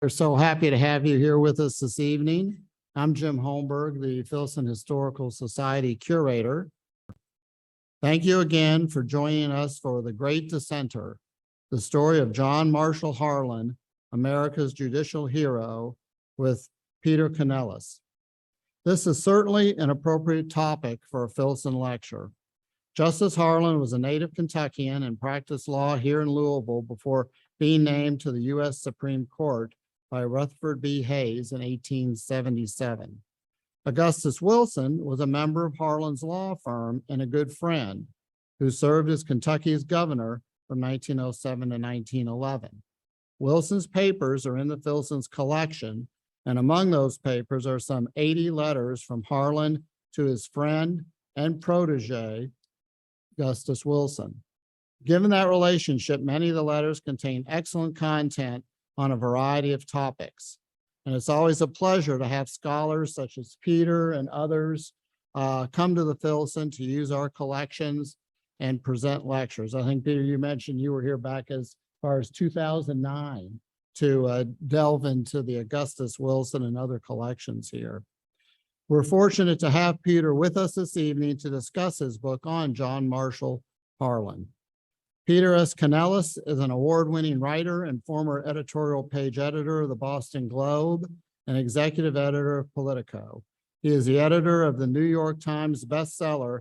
We're so happy to have you here with us this evening. I'm Jim Holmberg, the Filson Historical Society curator. Thank you again for joining us for The Great Dissenter, the story of John Marshall Harlan, America's judicial hero, with Peter Canellos. This is certainly an appropriate topic for a Filson lecture. Justice Harlan was a native Kentuckian and practiced law here in Louisville before being named to the U.S. Supreme Court by Rutherford B. Hayes in 1877. Augustus Wilson was a member of Harlan's law firm and a good friend who served as Kentucky's governor from 1907 to 1911. Wilson's papers are in the Filson's collection, and among those papers are some 80 letters from Harlan to his friend and protege, Augustus Wilson. Given that relationship, many of the letters contain excellent content on a variety of topics. And it's always a pleasure to have scholars such as Peter and others come to the Filson to use our collections and present lectures. I think, Peter, you mentioned you were here back as far as 2009 to delve into the Augustus Wilson and other collections here. We're fortunate to have Peter with us this evening to discuss his book on John Marshall Harlan. Peter S. Canellos is an award-winning writer and former editorial page editor of the Boston Globe and executive editor of Politico. He is the editor of the New York Times bestseller,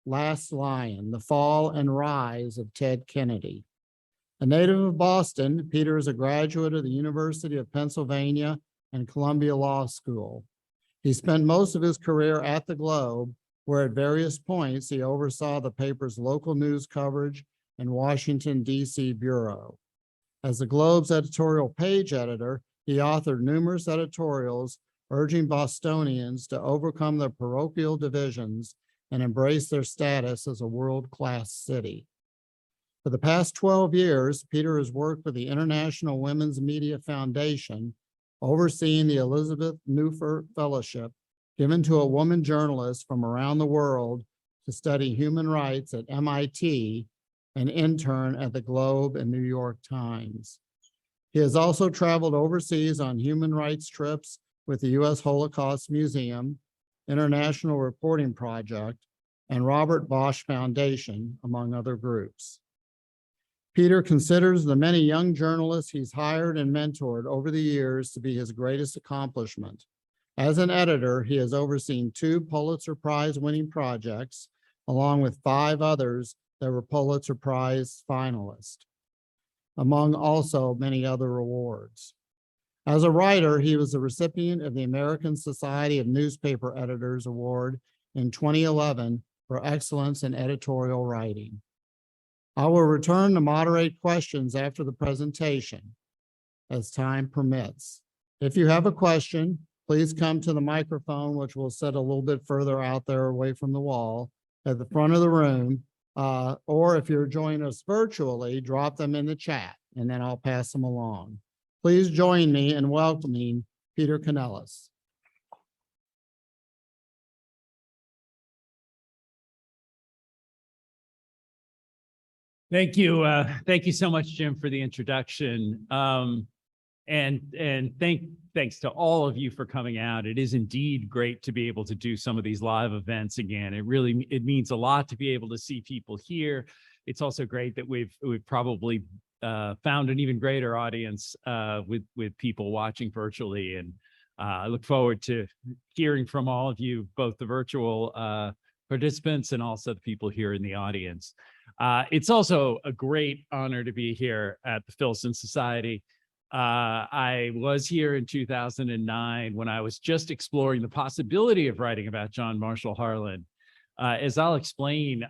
Last Lion, The Fall and Rise of Ted Kennedy. A native of Boston, Peter is a graduate of the University of Pennsylvania and Columbia Law School. He spent most of his career at the Globe, where at various points he oversaw the paper's local news coverage and Washington, D.C. bureau. As the Globe's editorial page editor, he authored numerous editorials urging Bostonians to overcome their parochial divisions and embrace their status as a world-class city. For the past 12 years, Peter has worked with the International Women's Media Foundation, overseeing the Elizabeth Newford Fellowship, given to a woman journalist from around the world to study human rights at MIT, an intern at the Globe and New York Times. He has also traveled overseas on human rights trips with the U.S. Holocaust Museum, International Reporting Project, and Robert Bosch Foundation, among other groups. Peter considers the many young journalists he's hired and mentored over the years to be his greatest accomplishment. As an editor, he has overseen 2 Pulitzer Prize-winning projects, along with 5 others that were Pulitzer Prize finalists, among also many other awards. As a writer, he was the recipient of the American Society of Newspaper Editors Award in 2011 for excellence in editorial writing. I will return to moderate questions after the presentation as time permits. If you have a question, please come to the microphone, which we'll set a little bit further out there away from the wall at the front of the room. Or if you're joining us virtually, drop them in the chat and then I'll pass them along. Please join me in welcoming Peter Canellos. Thank you. Thank you so much, Jim, for the introduction. And thanks to all of you for coming out. It is indeed great to be able to do some of these live events again. It means a lot to be able to see people here. It's also great that we've probably found an even greater audience with people watching virtually. And I look forward to hearing from all of you, both the virtual participants and also the people here in the audience. It's also a great honor to be here at the Filson Society. I was here in 2009 when I was just exploring the possibility of writing about John Marshall Harlan. As I'll explain,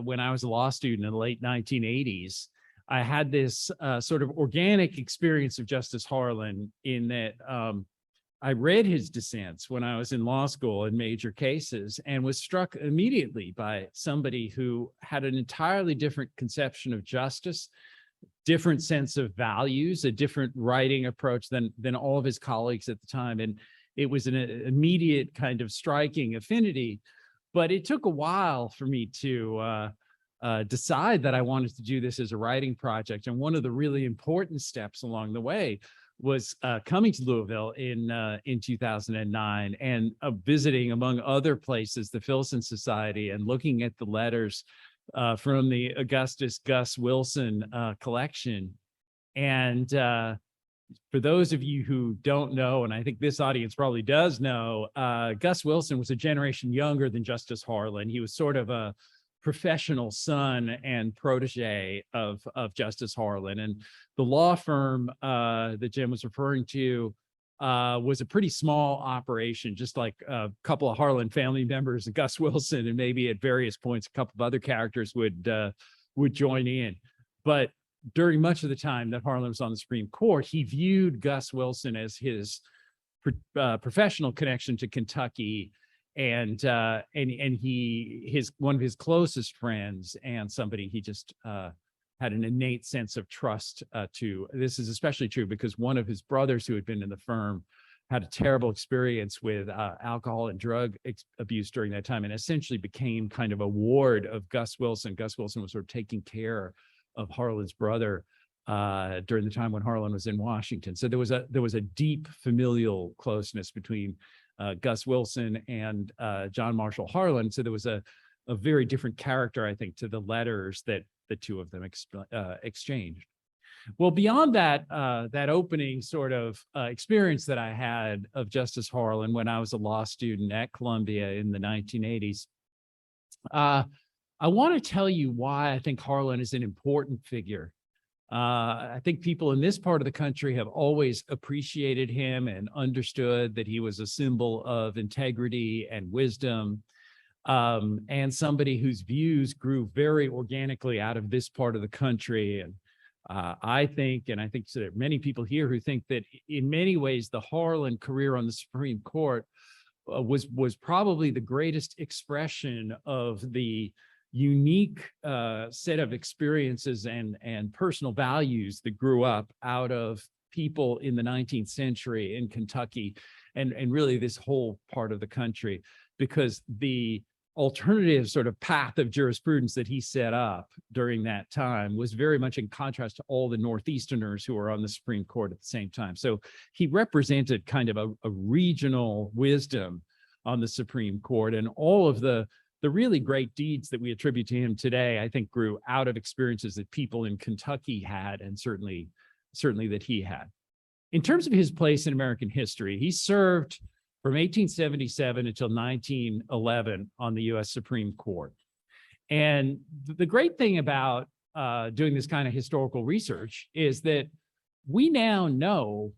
when I was a law student in the late 1980s, I had this sort of organic experience of Justice Harlan in that I read his dissents when I was in law school in major cases and was struck immediately by somebody who had an entirely different conception of justice, different sense of values, a different writing approach than all of his colleagues at the time. And it was an immediate kind of striking affinity, but it took a while for me to decide that I wanted to do this as a writing project. And one of the really important steps along the way was coming to Louisville in 2009 and visiting, among other places, the Filson Society and looking at the letters from the Augustus Gus Wilson collection. And for those of you who don't know, and I think this audience probably does know, Gus Wilson was a generation younger than Justice Harlan. He was sort of a professional son and protege of Justice Harlan. And the law firm that Jim was referring to was a pretty small operation, just like a couple of Harlan family members, Gus Wilson, and maybe at various points, a couple of other characters would join in. But during much of the time that Harlan was on the Supreme Court, he viewed Gus Wilson as his professional connection to Kentucky, and one of his closest friends, and somebody he just had an innate sense of trust to. This is especially true because one of his brothers who had been in the firm had a terrible experience with alcohol and drug abuse during that time, and essentially became kind of a ward of Gus Wilson. Gus Wilson was sort of taking care of Harlan's brother during the time when Harlan was in Washington. So there was a deep familial closeness between Gus Wilson and John Marshall Harlan. So there was a very different character, I think, to the letters that the two of them exchanged. Well, beyond that, that opening sort of experience that I had of Justice Harlan when I was a law student at Columbia in the 1980s, I want to tell you why I think Harlan is an important figure. I think people in this part of the country have always appreciated him and understood that he was a symbol of integrity and wisdom, and somebody whose views grew very organically out of this part of the country. And I think so there are many people here who think that in many ways the Harlan career on the Supreme Court was probably the greatest expression of the unique set of experiences and personal values that grew up out of people in the 19th century in Kentucky and really this whole part of the country, because the alternative sort of path of jurisprudence that he set up during that time was very much in contrast to all the Northeasterners who were on the Supreme Court at the same time. So he represented kind of a regional wisdom on the Supreme Court, and all of the really great deeds that we attribute to him today, I think, grew out of experiences that people in Kentucky had, and certainly that he had. In terms of his place in American history, he served from 1877 until 1911 on the U.S. Supreme Court. And the great thing about doing this kind of historical research is that we now know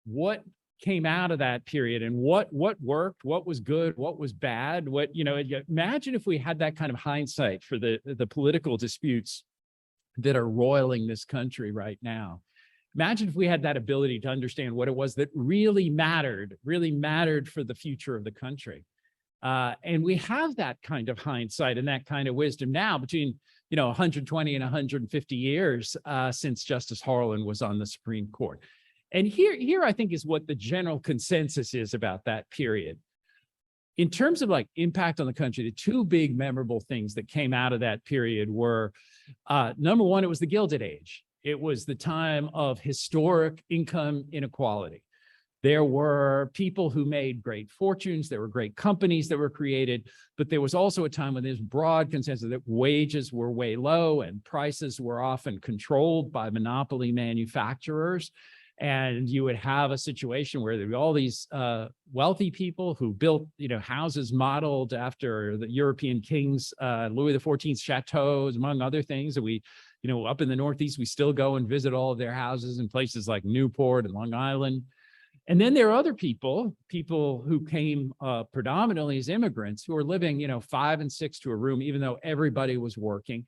what came out of that period and what worked, what was good, what was bad, imagine if we had that kind of hindsight for the political disputes that are roiling this country right now. Imagine if we had that ability to understand what it was that really mattered for the future of the country. And we have that kind of hindsight and that kind of wisdom now between 120 and 150 years since Justice Harlan was on the Supreme Court. And here I think is what the general consensus is about that period. In terms of like impact on the country, the two big memorable things that came out of that period were, number one, it was the Gilded Age. It was the time of historic income inequality. There were people who made great fortunes, there were great companies that were created, but there was also a time when there's broad consensus that wages were way low and prices were often controlled by monopoly manufacturers. And you would have a situation where there would be all these wealthy people who built, houses modeled after the European kings, Louis XIV's chateaus, among other things. And we, up in the Northeast, we still go and visit all of their houses in places like Newport and Long Island. And then there are other people who came predominantly as immigrants who are living, 5 and 6 to a room, even though everybody was working.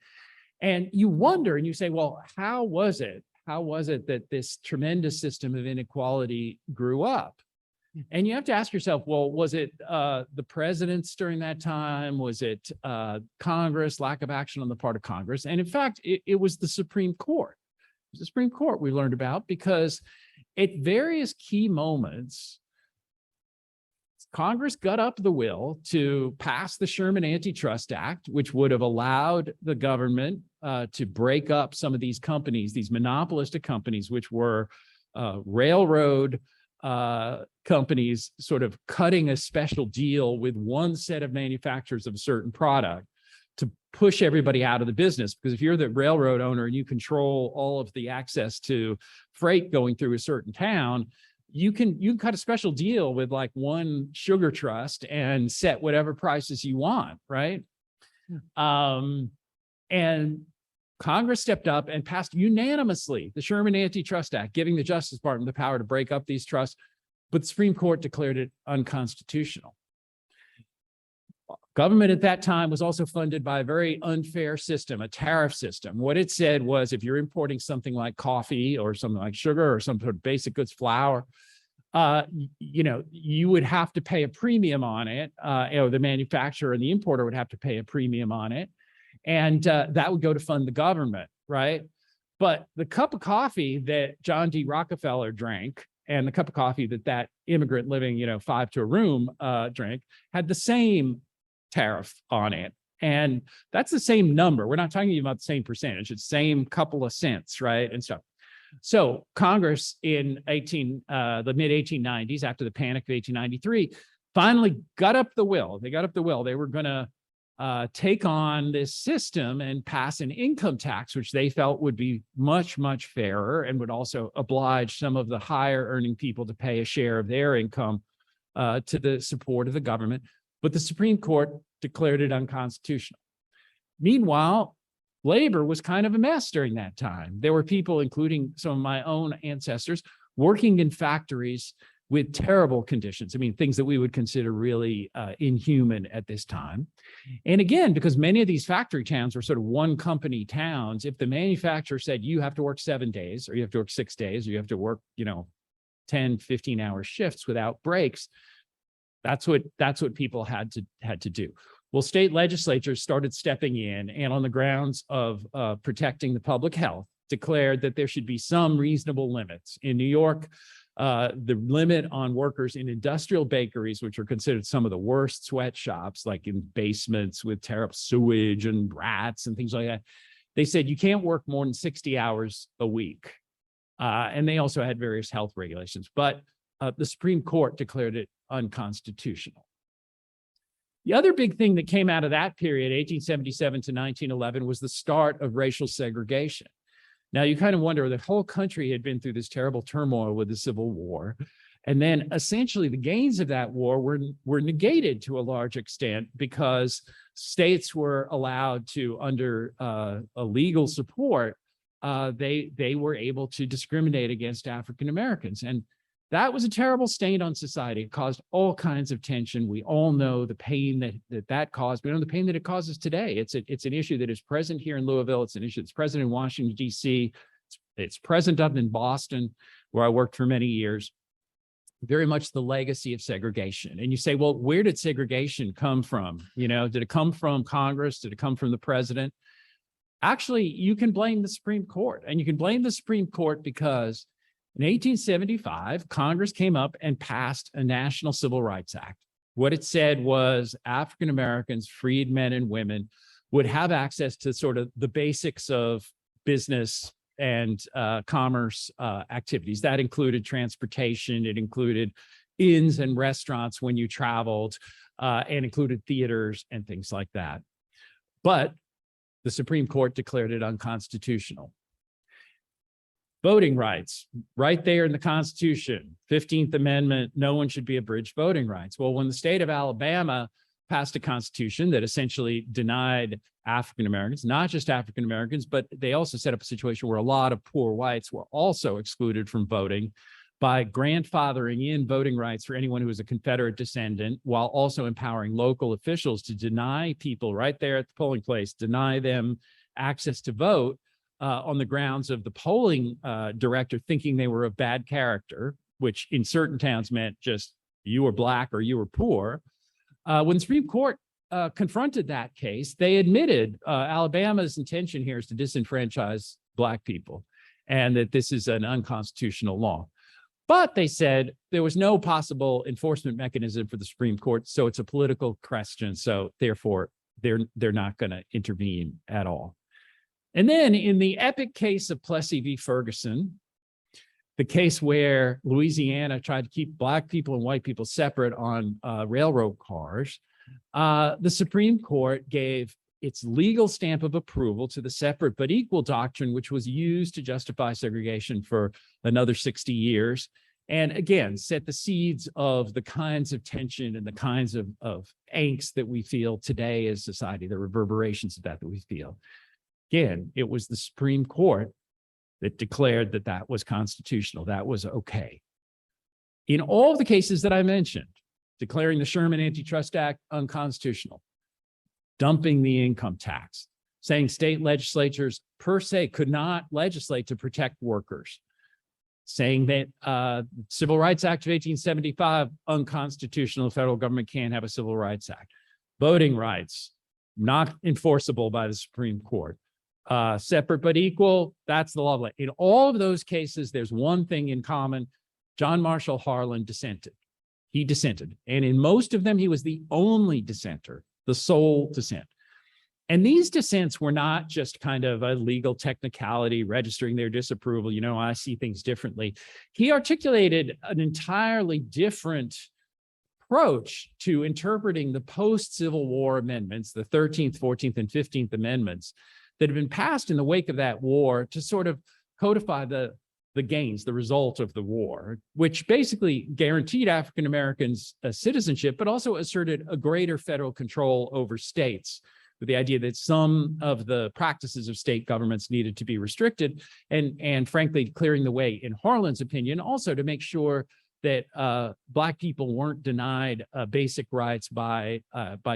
And you wonder and you say, well, how was it that this tremendous system of inequality grew up? And you have to ask yourself, well, was it the presidents during that time? Was it Congress, lack of action on the part of Congress? And in fact, it was the Supreme Court. It was the Supreme Court we learned about, because at various key moments, Congress got up the will to pass the Sherman Antitrust Act, which would have allowed the government to break up some of these companies, these monopolistic companies, which were railroad companies sort of cutting a special deal with one set of manufacturers of a certain product to push everybody out of the business. Because if you're the railroad owner and you control all of the access to freight going through a certain town, you can cut a special deal with like one sugar trust and set whatever prices you want, right? And Congress stepped up and passed unanimously the Sherman Antitrust Act, giving the Justice Department the power to break up these trusts, but the Supreme Court declared it unconstitutional. Government at that time was also funded by a very unfair system, a tariff system. What it said was if you're importing something like coffee or something like sugar or some sort of basic goods, flour, you would have to pay a premium on it, or the manufacturer and the importer would have to pay a premium on it. And that would go to fund the government, right? But the cup of coffee that John D. Rockefeller drank and the cup of coffee that immigrant living, 5 to a room drank had the same tariff on it. And that's the same number. We're not talking about the same percentage. It's the same couple of cents, right? And stuff. So Congress in the mid-1890s, after the Panic of 1893, finally got up the will. They got up the will. They were going to take on this system and pass an income tax, which they felt would be much, much fairer and would also oblige some of the higher earning people to pay a share of their income to the support of the government. But the Supreme Court declared it unconstitutional. Meanwhile, labor was kind of a mess during that time. There were people, including some of my own ancestors, working in factories with terrible conditions. I mean, things that we would consider really inhuman at this time. And again, because many of these factory towns were sort of one company towns, if the manufacturer said you have to work 7 days, or you have to work 6 days, or you have to work, 10, 15-hour shifts without breaks, that's what people had to do. Well, state legislatures started stepping in and on the grounds of protecting the public health, declared that there should be some reasonable limits. In New York, the limit on workers in industrial bakeries, which are considered some of the worst sweatshops, like in basements with terrible sewage and rats and things like that, they said you can't work more than 60 hours a week. And they also had various health regulations, but the Supreme Court declared it unconstitutional. The other big thing that came out of that period, 1877 to 1911, was the start of racial segregation. Now, you kind of wonder, the whole country had been through this terrible turmoil with the Civil War. And then essentially the gains of that war were negated to a large extent because states were allowed to, under a legal support, they were able to discriminate against African Americans. And that was a terrible stain on society. It caused all kinds of tension. We all know the pain that caused. We know the pain that it causes today. It's an issue that is present here in Louisville. It's an issue that's present in Washington, D.C. It's present up in Boston, where I worked for many years. Very much the legacy of segregation. And you say, well, where did segregation come from? Did it come from Congress? Did it come from the president? Actually, you can blame the Supreme Court. And you can blame the Supreme Court because in 1875, Congress came up and passed a National Civil Rights Act. What it said was African Americans, freedmen and women, would have access to sort of the basics of business and commerce activities. That included transportation. It included inns and restaurants when you traveled, and included theaters and things like that. But the Supreme Court declared it unconstitutional. Voting rights, right there in the Constitution, 15th Amendment, no one should be abridged voting rights. Well, when the state of Alabama passed a constitution that essentially denied African Americans, not just African Americans, but they also set up a situation where a lot of poor whites were also excluded from voting by grandfathering in voting rights for anyone who was a Confederate descendant, while also empowering local officials to deny people right there at the polling place, deny them access to vote on the grounds of the polling director thinking they were of bad character, which in certain towns meant just you were Black or you were poor. When the Supreme Court confronted that case, they admitted Alabama's intention here is to disenfranchise Black people and that this is an unconstitutional law. But they said there was no possible enforcement mechanism for the Supreme Court, so it's a political question, so therefore they're not going to intervene at all. And then in the epic case of Plessy v. Ferguson, the case where Louisiana tried to keep Black people and white people separate on railroad cars, the Supreme Court gave its legal stamp of approval to the separate but equal doctrine, which was used to justify segregation for another 60 years. And again, set the seeds of the kinds of tension and the kinds of angst that we feel today as society, the reverberations of that we feel. Again, it was the Supreme Court that declared that that was constitutional, that was okay. In all of the cases that I mentioned, declaring the Sherman Antitrust Act unconstitutional, dumping the income tax, saying state legislatures per se could not legislate to protect workers, saying that Civil Rights Act of 1875, unconstitutional, the federal government can't have a Civil Rights Act. Voting rights, not enforceable by the Supreme Court. Separate but equal, that's the law of the land. In all of those cases, there's one thing in common. John Marshall Harlan dissented. He dissented. And in most of them, he was the only dissenter, the sole dissent. And these dissents were not just kind of a legal technicality, registering their disapproval, you know, I see things differently. He articulated an entirely different approach to interpreting the post-Civil War amendments, the 13th, 14th, and 15th Amendments that had been passed in the wake of that war to sort of codify the gains, the result of the war, which basically guaranteed African Americans citizenship, but also asserted a greater federal control over states, with the idea that some of the practices of state governments needed to be restricted, and frankly, clearing the way, in Harlan's opinion, also to make sure that Black people weren't denied basic rights by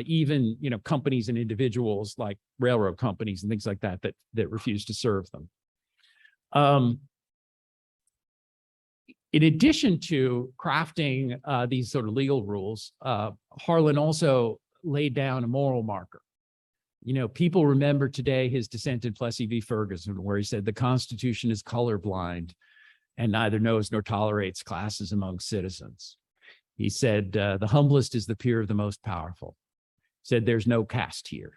even, you know, companies and individuals like railroad companies and things like that that refused to serve them. In addition to crafting these sort of legal rules, Harlan also laid down a moral marker. You know, people remember today his dissent in Plessy v. Ferguson, where he said the Constitution is colorblind and neither knows nor tolerates classes among citizens. He said, the humblest is the peer of the most powerful. He said, there's no caste here.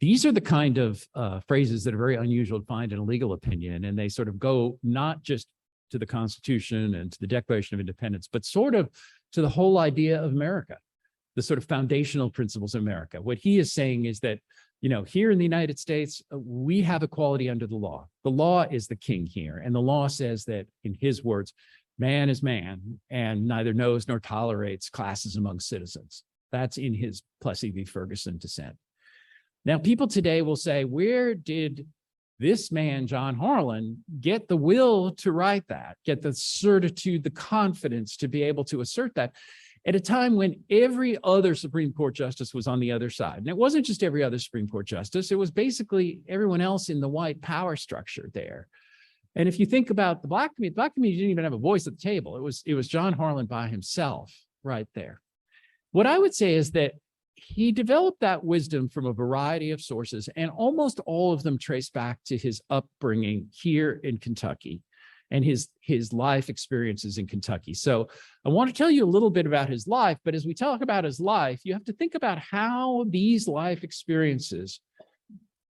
These are the kind of phrases that are very unusual to find in a legal opinion, and they sort of go not just to the Constitution and to the Declaration of Independence, but sort of to the whole idea of America, the sort of foundational principles of America. What he is saying is that, you know, here in the United States, we have equality under the law. The law is the king here. And the law says that, in his words, man is man and neither knows nor tolerates classes among citizens. That's in his Plessy v. Ferguson dissent. Now, people today will say, where did this man, John Harlan, get the will to write that, get the certitude, the confidence to be able to assert that at a time when every other Supreme Court justice was on the other side? And it wasn't just every other Supreme Court justice, it was basically everyone else in the white power structure there. And if you think about the Black community didn't even have a voice at the table. It was John Harlan by himself right there. What I would say is that he developed that wisdom from a variety of sources, and almost all of them trace back to his upbringing here in Kentucky and his life experiences in Kentucky. So I want to tell you a little bit about his life, but as we talk about his life, you have to think about how these life experiences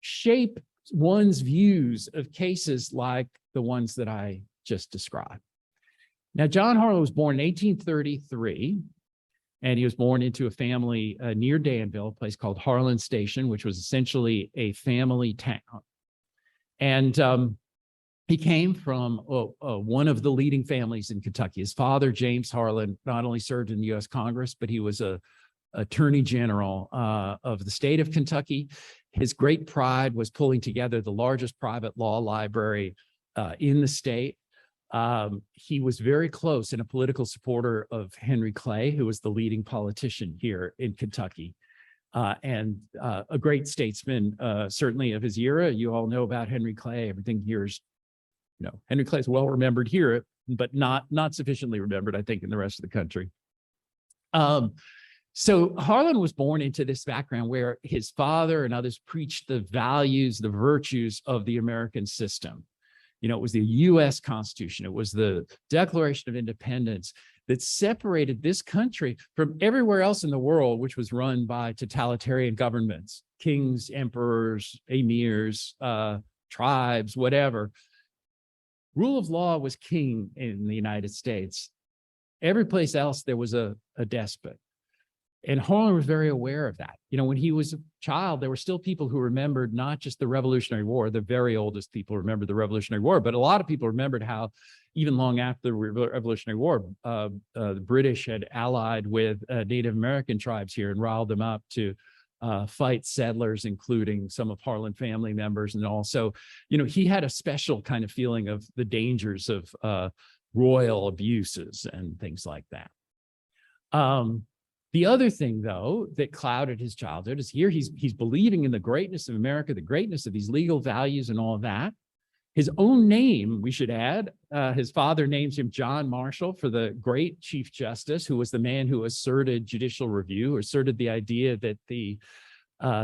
shape one's views of cases like the ones that I just described. Now, John Harlan was born in 1833, and he was born into a family near Danville, a place called Harlan Station, which was essentially a family town. And he came from one of the leading families in Kentucky. His father, James Harlan, not only served in the U.S. Congress, but he was a Attorney General of the state of Kentucky. His great pride was pulling together the largest private law library in the state. He was very close and a political supporter of Henry Clay, who was the leading politician here in Kentucky, and a great statesman, certainly of his era. You all know about Henry Clay. Everything here is, you know, Henry Clay is well remembered here, but not sufficiently remembered, I think, in the rest of the country. So Harlan was born into this background where his father and others preached the values, the virtues of the American system. You know, it was the U.S. Constitution. It was the Declaration of Independence that separated this country from everywhere else in the world, which was run by totalitarian governments, kings, emperors, emirs, tribes, whatever. rule of law was king in the United States. Every place else there was a despot. And Harlan was very aware of that. You know, when he was a child, there were still people who remembered not just the Revolutionary War, the very oldest people remember the Revolutionary War, but a lot of people remembered how even long after the Revolutionary War, the British had allied with Native American tribes here and riled them up to fight settlers, including some of Harlan family members. And also, you know, he had a special kind of feeling of the dangers of royal abuses and things like that. The other thing, though, that clouded his childhood is here he's believing in the greatness of America, the greatness of these legal values and all of that. His own name, we should add, his father names him John Marshall for the great Chief Justice, who was the man who asserted judicial review, asserted the idea that the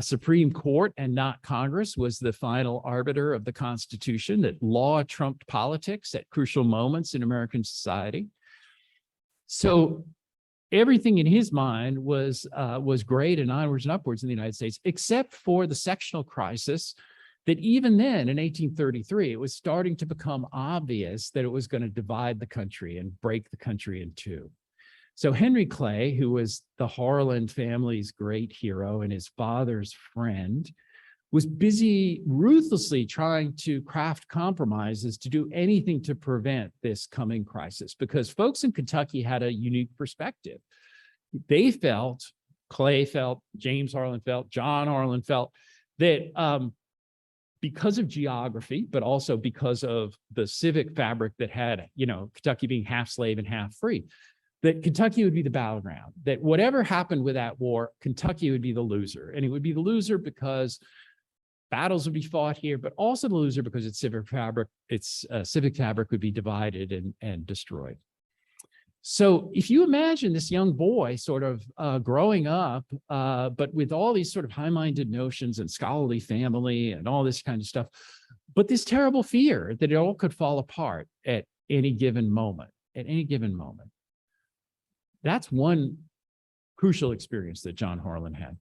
Supreme Court and not Congress was the final arbiter of the Constitution, that law trumped politics at crucial moments in American society. So everything in his mind was great and onwards and upwards in the United States, except for the sectional crisis that even then in 1833, it was starting to become obvious that it was going to divide the country and break the country in two. So Henry Clay, who was the Harlan family's great hero and his father's friend, was busy ruthlessly trying to craft compromises to do anything to prevent this coming crisis, because folks in Kentucky had a unique perspective. They felt, Clay felt, James Harlan felt, John Harlan felt that because of geography, but also because of the civic fabric that had, you know, Kentucky being half slave and half free, that Kentucky would be the battleground, that whatever happened with that war, Kentucky would be the loser. And it would be the loser because battles would be fought here, but also the loser because its civic fabric would be divided and destroyed. So if you imagine this young boy sort of growing up, but with all these sort of high-minded notions and scholarly family and all this kind of stuff, but this terrible fear that it all could fall apart at any given moment, That's one crucial experience that John Harlan had.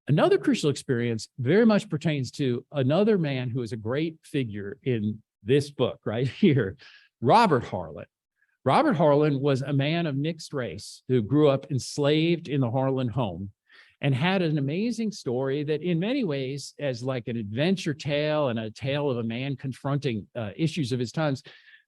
Another crucial experience very much pertains to another man who is a great figure in this book right here, Robert Harlan. Robert Harlan was a man of mixed race who grew up enslaved in the Harlan home and had an amazing story that in many ways, as like an adventure tale and a tale of a man confronting issues of his times,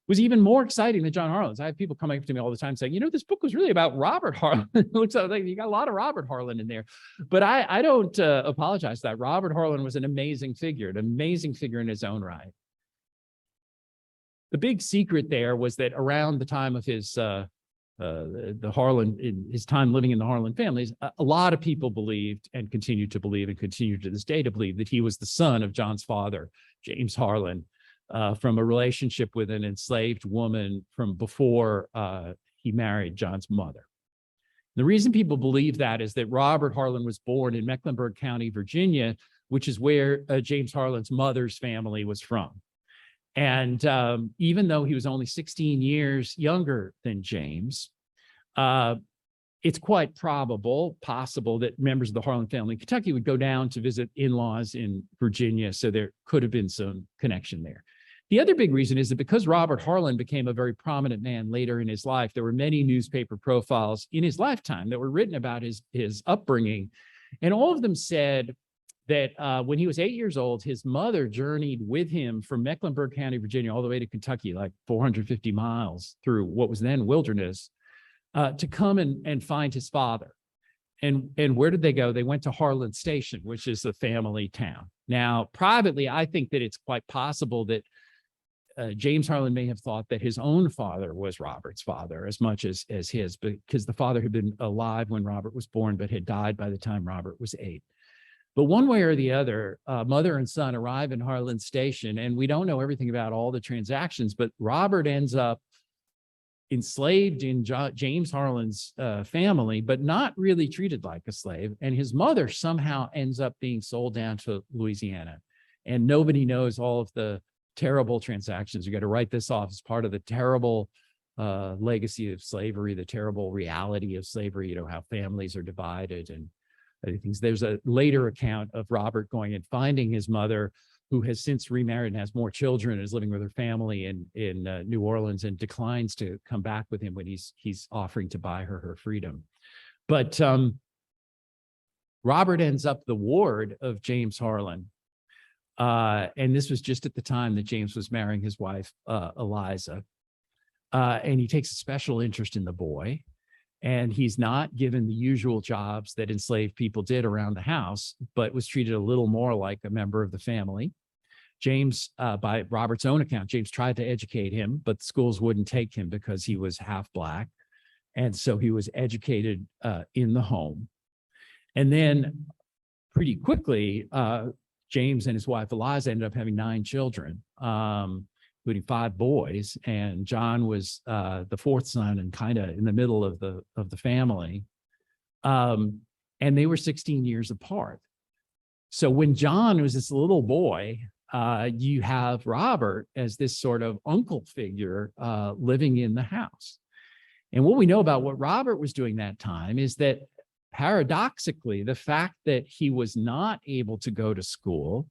was even more exciting than John Harlan's. I have people coming up to me all the time saying, you know, this book was really about Robert Harlan. It looks like you got a lot of Robert Harlan in there. But I don't apologize for that. Robert Harlan was an amazing figure in his own right. The big secret there was that around the time of his the Harlan, in his time living in the Harlan families, a lot of people believed and continue to believe and continue to this day to believe that he was the son of John's father, James Harlan, from a relationship with an enslaved woman from before he married John's mother. The reason people believe that is that Robert Harlan was born in Mecklenburg County, Virginia, which is where James Harlan's mother's family was from. And even though he was only 16 years younger than James, it's quite possible that members of the Harlan family in Kentucky would go down to visit in-laws in Virginia, so there could have been some connection there. The other big reason is that because Robert Harlan became a very prominent man later in his life, there were many newspaper profiles in his lifetime that were written about his upbringing, and all of them said that when he was 8 years old, his mother journeyed with him from Mecklenburg County, Virginia, all the way to Kentucky, like 450 miles through what was then wilderness, to come and find his father. And where did they go? They went to Harlan Station, which is the family town. Now, privately, I think that it's quite possible that James Harlan may have thought that his own father was Robert's father as much as his, because the father had been alive when Robert was born, but had died by the time Robert was 8. But one way or the other, mother and son arrive in Harlan Station, and we don't know everything about all the transactions, but Robert ends up enslaved in James Harlan's family, but not really treated like a slave. And his mother somehow ends up being sold down to Louisiana. And nobody knows all of the terrible transactions. You got to write this off as part of the terrible legacy of slavery, the terrible reality of slavery, you know, how families are divided and other things. There's a later account of Robert going and finding his mother who has since remarried and has more children and is living with her family in New Orleans, and declines to come back with him when he's offering to buy her freedom. But Robert ends up the ward of James Harlan. And this was just at the time that James was marrying his wife, Eliza. And he takes a special interest in the boy. And he's not given the usual jobs that enslaved people did around the house, but was treated a little more like a member of the family. James, by Robert's own account, James tried to educate him, but the schools wouldn't take him because he was half Black. And so he was educated in the home. And then pretty quickly, James and his wife Eliza ended up having 9 children, including 5 boys. And John was the 4th son and kind of in the middle of the family. And they were 16 years apart. So when John was this little boy, you have Robert as this sort of uncle figure living in the house. And what we know about what Robert was doing that time is that, paradoxically, the fact that he was not able to go to school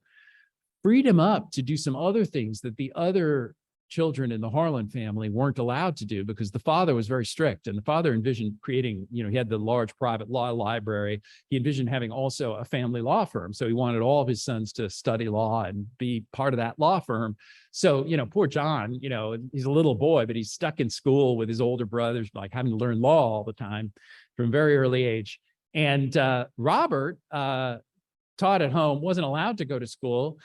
freed him up to do some other things that the other children in the Harlan family weren't allowed to do, because the father was very strict, and the father envisioned creating, he had the large private law library. He envisioned having also a family law firm. So he wanted all of his sons to study law and be part of that law firm. So, poor John, he's a little boy, but he's stuck in school with his older brothers, like having to learn law all the time from a very early age. And Robert taught at home, wasn't allowed to go to school.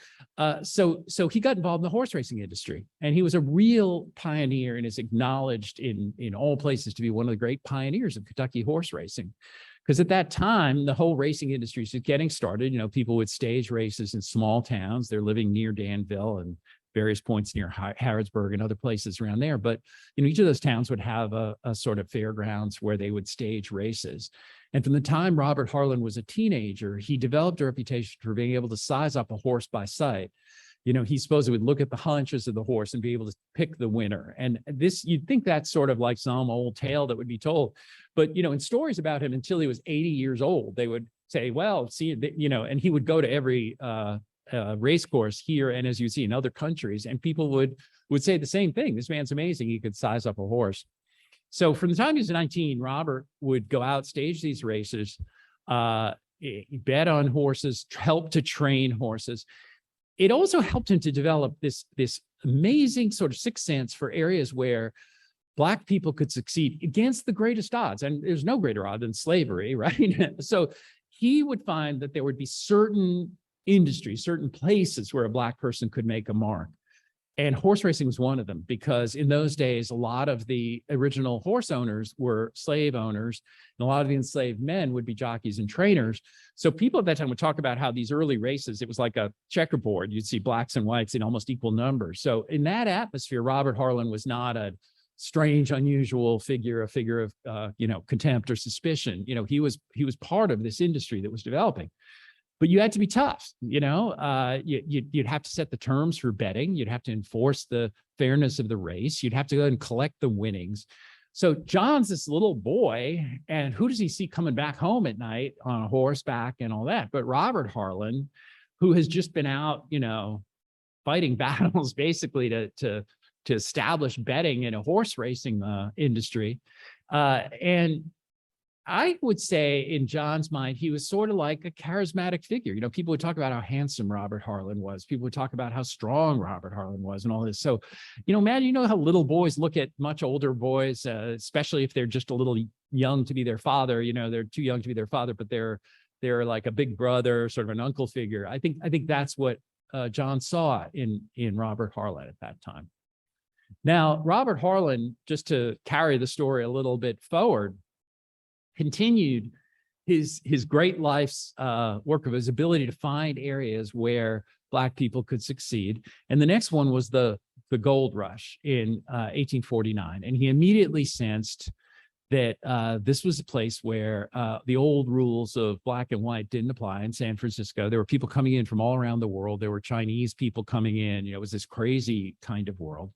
So he got involved in the horse racing industry. And he was a real pioneer and is acknowledged in all places to be one of the great pioneers of Kentucky horse racing. Because at that time, the whole racing industry was getting started. People would stage races in small towns. They're living near Danville and various points near Harrodsburg and other places around there. But each of those towns would have a sort of fairgrounds where they would stage races. And from the time Robert Harlan was a teenager, he developed a reputation for being able to size up a horse by sight. He supposedly would look at the haunches of the horse and be able to pick the winner. And this, you'd think that's sort of like some old tale that would be told. But, in stories about him until he was 80 years old, they would say, well, see, and he would go to every race course here and, as you see, in other countries, and people would say the same thing. This man's amazing. He could size up a horse. So from the time he was 19, Robert would go out, stage these races, bet on horses, help to train horses. It also helped him to develop this amazing sort of sixth sense for areas where Black people could succeed against the greatest odds. And there's no greater odd than slavery, right? So he would find that there would be certain industries, certain places where a Black person could make a mark. And horse racing was one of them, because in those days, a lot of the original horse owners were slave owners, and a lot of the enslaved men would be jockeys and trainers. So people at that time would talk about how these early races, it was like a checkerboard. You'd see Blacks and whites in almost equal numbers. So in that atmosphere, Robert Harlan was not a strange, unusual figure, a figure of contempt or suspicion. He was part of this industry that was developing. But you had to be tough, you'd have to set the terms for betting. You'd have to enforce the fairness of the race. You'd have to go and collect the winnings. So John's this little boy, and who does he see coming back home at night on a horseback and all that? But Robert Harlan, who has just been out, fighting battles basically to establish betting in a horse racing industry. And I would say in John's mind, he was sort of like a charismatic figure. People would talk about how handsome Robert Harlan was. People would talk about how strong Robert Harlan was and all this. So, Matt, how little boys look at much older boys, especially if they're just a little young to be their father. They're too young to be their father, but they're like a big brother, sort of an uncle figure. I think that's what John saw in Robert Harlan at that time. Now, Robert Harlan, just to carry the story a little bit forward, continued his great life's work of his ability to find areas where Black people could succeed. And the next one was the gold rush in 1849. And he immediately sensed that this was a place where the old rules of Black and white didn't apply. In San Francisco, there were people coming in from all around the world. There were Chinese people coming in. It was this crazy kind of world.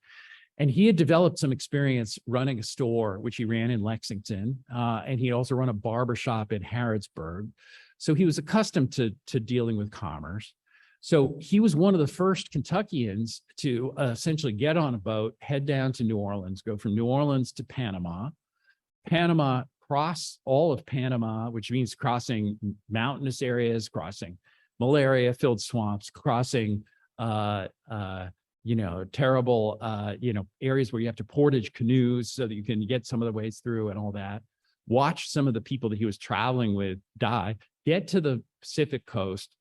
And he had developed some experience running a store, which he ran in Lexington, and he also run a barber shop in Harrodsburg. So he was accustomed to dealing with commerce. So he was one of the first Kentuckians to essentially get on a boat, head down to New Orleans, go from New Orleans to Panama, cross all of Panama, which means crossing mountainous areas, crossing malaria-filled swamps, crossing, terrible, areas where you have to portage canoes so that you can get some of the ways through and all that. Watch some of the people that he was traveling with die, get to the Pacific coast,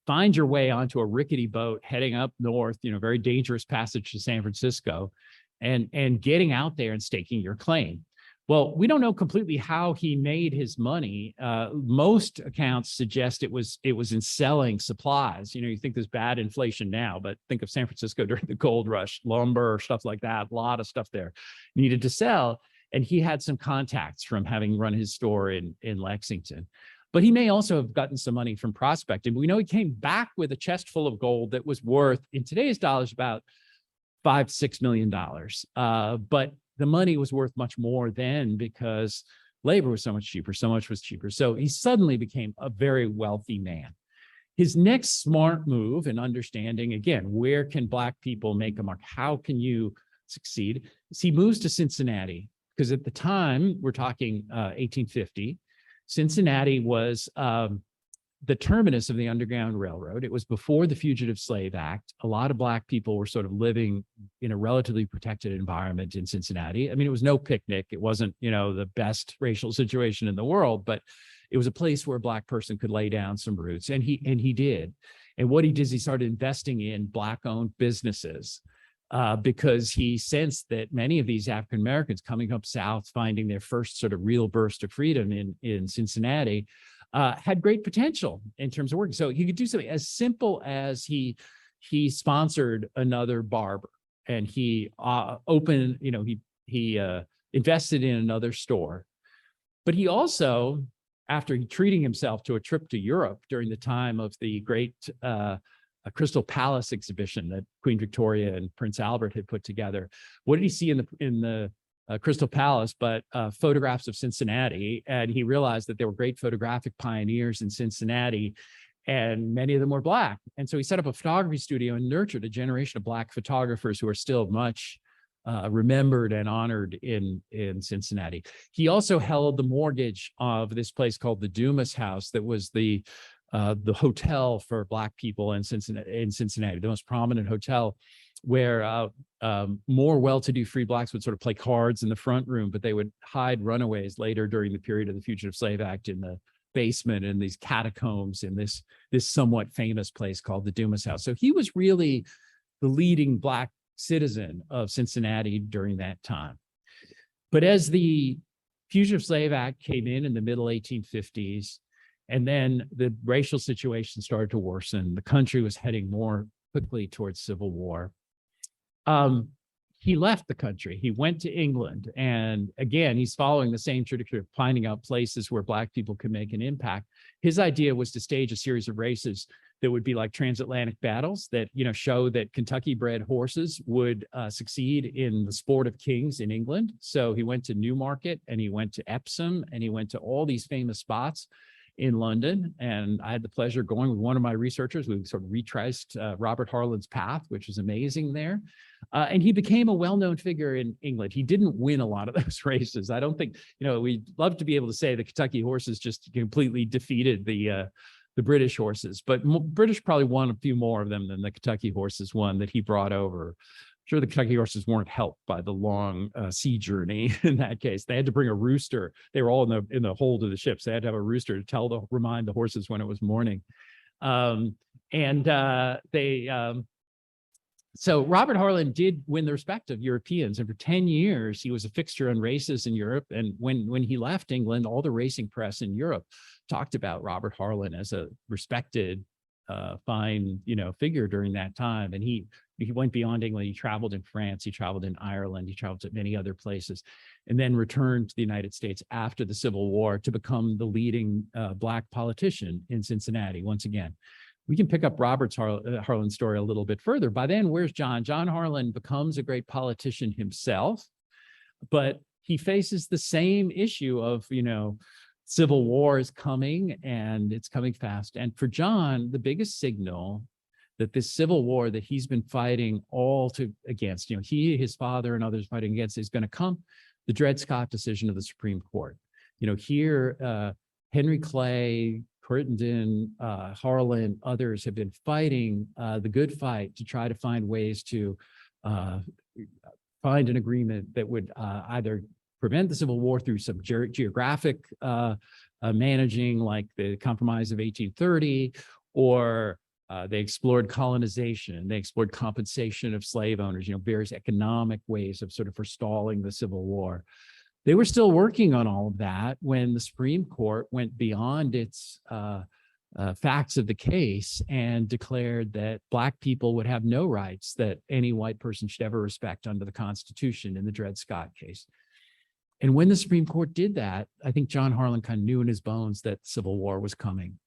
find your way onto a rickety boat heading up north, very dangerous passage to San Francisco, and getting out there and staking your claim. Well, we don't know completely how he made his money. Most accounts suggest it was in selling supplies. You think there's bad inflation now, but think of San Francisco during the gold rush, lumber, stuff like that, a lot of stuff there needed to sell. And he had some contacts from having run his store in Lexington. But he may also have gotten some money from prospecting. We know he came back with a chest full of gold that was worth, in today's dollars, about $5-6 million. But the money was worth much more then because labor was so much cheaper, so much was cheaper. So he suddenly became a very wealthy man. His next smart move in understanding, again, where can Black people make a mark? How can you succeed? Is he moves to Cincinnati, because at the time, we're talking 1850, Cincinnati was the terminus of the Underground Railroad. It was before the Fugitive Slave Act. A lot of Black people were sort of living in a relatively protected environment in Cincinnati. I mean, it was no picnic. It wasn't, the best racial situation in the world, but it was a place where a Black person could lay down some roots, and he did. And what he did is he started investing in Black-owned businesses because he sensed that many of these African Americans coming up south, finding their first sort of real burst of freedom in Cincinnati, had great potential in terms of working. So he could do something as simple as he sponsored another barber, and he opened, he invested in another store. But he also, after treating himself to a trip to Europe during the time of the great Crystal Palace exhibition that Queen Victoria and Prince Albert had put together, what did he see in the Crystal Palace, but photographs of Cincinnati? And he realized that there were great photographic pioneers in Cincinnati, and many of them were Black. And so he set up a photography studio and nurtured a generation of Black photographers who are still much remembered and honored in Cincinnati. He also held the mortgage of this place called the Dumas House, that was the hotel for Black people in Cincinnati, the most prominent hotel, where more well-to-do free Blacks would sort of play cards in the front room, but they would hide runaways later during the period of the Fugitive Slave Act in the basement and these catacombs in this somewhat famous place called the Dumas House. So he was really the leading Black citizen of Cincinnati during that time. But as the Fugitive Slave Act came in the middle 1850s, and then the racial situation started to worsen, the country was heading more quickly towards civil war. He left the country. He went to England. And again, he's following the same tradition of finding out places where Black people could make an impact. His idea was to stage a series of races that would be like transatlantic battles that, show that Kentucky-bred horses would succeed in the sport of kings in England. So he went to Newmarket, and he went to Epsom, and he went to all these famous spots in London. And I had the pleasure of going with one of my researchers. We sort of retraced Robert Harlan's path, which was amazing there. And he became a well-known figure in England. He didn't win a lot of those races. I don't think, we'd love to be able to say the Kentucky horses just completely defeated the British horses, but British probably won a few more of them than the Kentucky horses won that he brought over. Sure, the Kentucky horses weren't helped by the long sea journey in that case. They had to bring a rooster. They were all in the hold of the ships. They had to have a rooster to remind the horses when it was morning. So Robert Harlan did win the respect of Europeans, and for 10 years he was a fixture on races in Europe. And when he left England, all the racing press in Europe talked about Robert Harlan as a respected, fine, figure during that time. And he went beyond England. He traveled in France, he traveled in Ireland, he traveled to many other places, and then returned to the United States after the Civil War to become the leading Black politician in Cincinnati once again. We can pick up Robert Harlan's story a little bit further. By then, where's John? John Harlan becomes a great politician himself, but he faces the same issue of, Civil war is coming, and it's coming fast. And for John, the biggest signal that this civil war that he's been fighting against, he, his father, and others fighting against, is going to come, the Dred Scott decision of the Supreme Court. Here, Henry Clay, Crittenden, Harlan, others have been fighting the good fight to try to find ways to find an agreement that would either prevent the Civil War through some geographic managing, like the Compromise of 1830, or they explored colonization, they explored compensation of slave owners, various economic ways of sort of forestalling the Civil War. They were still working on all of that when the Supreme Court went beyond its facts of the case and declared that Black people would have no rights that any white person should ever respect under the Constitution in the Dred Scott case. And when the Supreme Court did that, I think John Harlan kind of knew in his bones that Civil War was coming.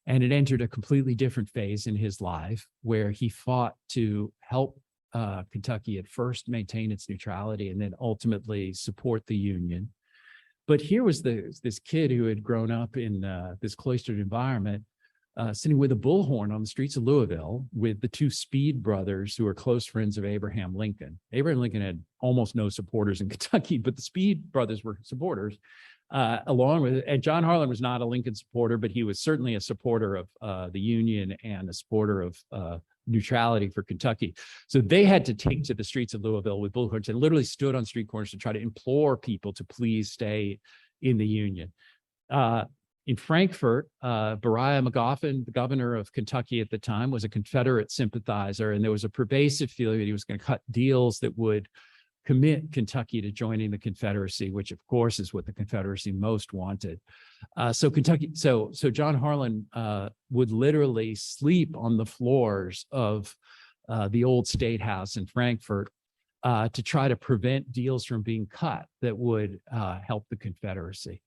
And it entered a completely different phase in his life where he fought to help Kentucky at first maintain its neutrality and then ultimately support the Union. But here was this kid who had grown up in this cloistered environment, sitting with a bullhorn on the streets of Louisville with the two Speed brothers who were close friends of Abraham Lincoln. Abraham Lincoln had almost no supporters in Kentucky, but the Speed brothers were supporters. And John Harlan was not a Lincoln supporter, but he was certainly a supporter of the Union and a supporter of neutrality for Kentucky. So they had to take to the streets of Louisville with bullhorns and literally stood on street corners to try to implore people to please stay in the Union. In Frankfort, Beriah McGoffin, the governor of Kentucky at the time, was a Confederate sympathizer, and there was a pervasive feeling that he was going to cut deals that would commit Kentucky to joining the Confederacy, which of course is what the Confederacy most wanted. So John Harlan would literally sleep on the floors of the old State House in Frankfort to try to prevent deals from being cut that would help the Confederacy.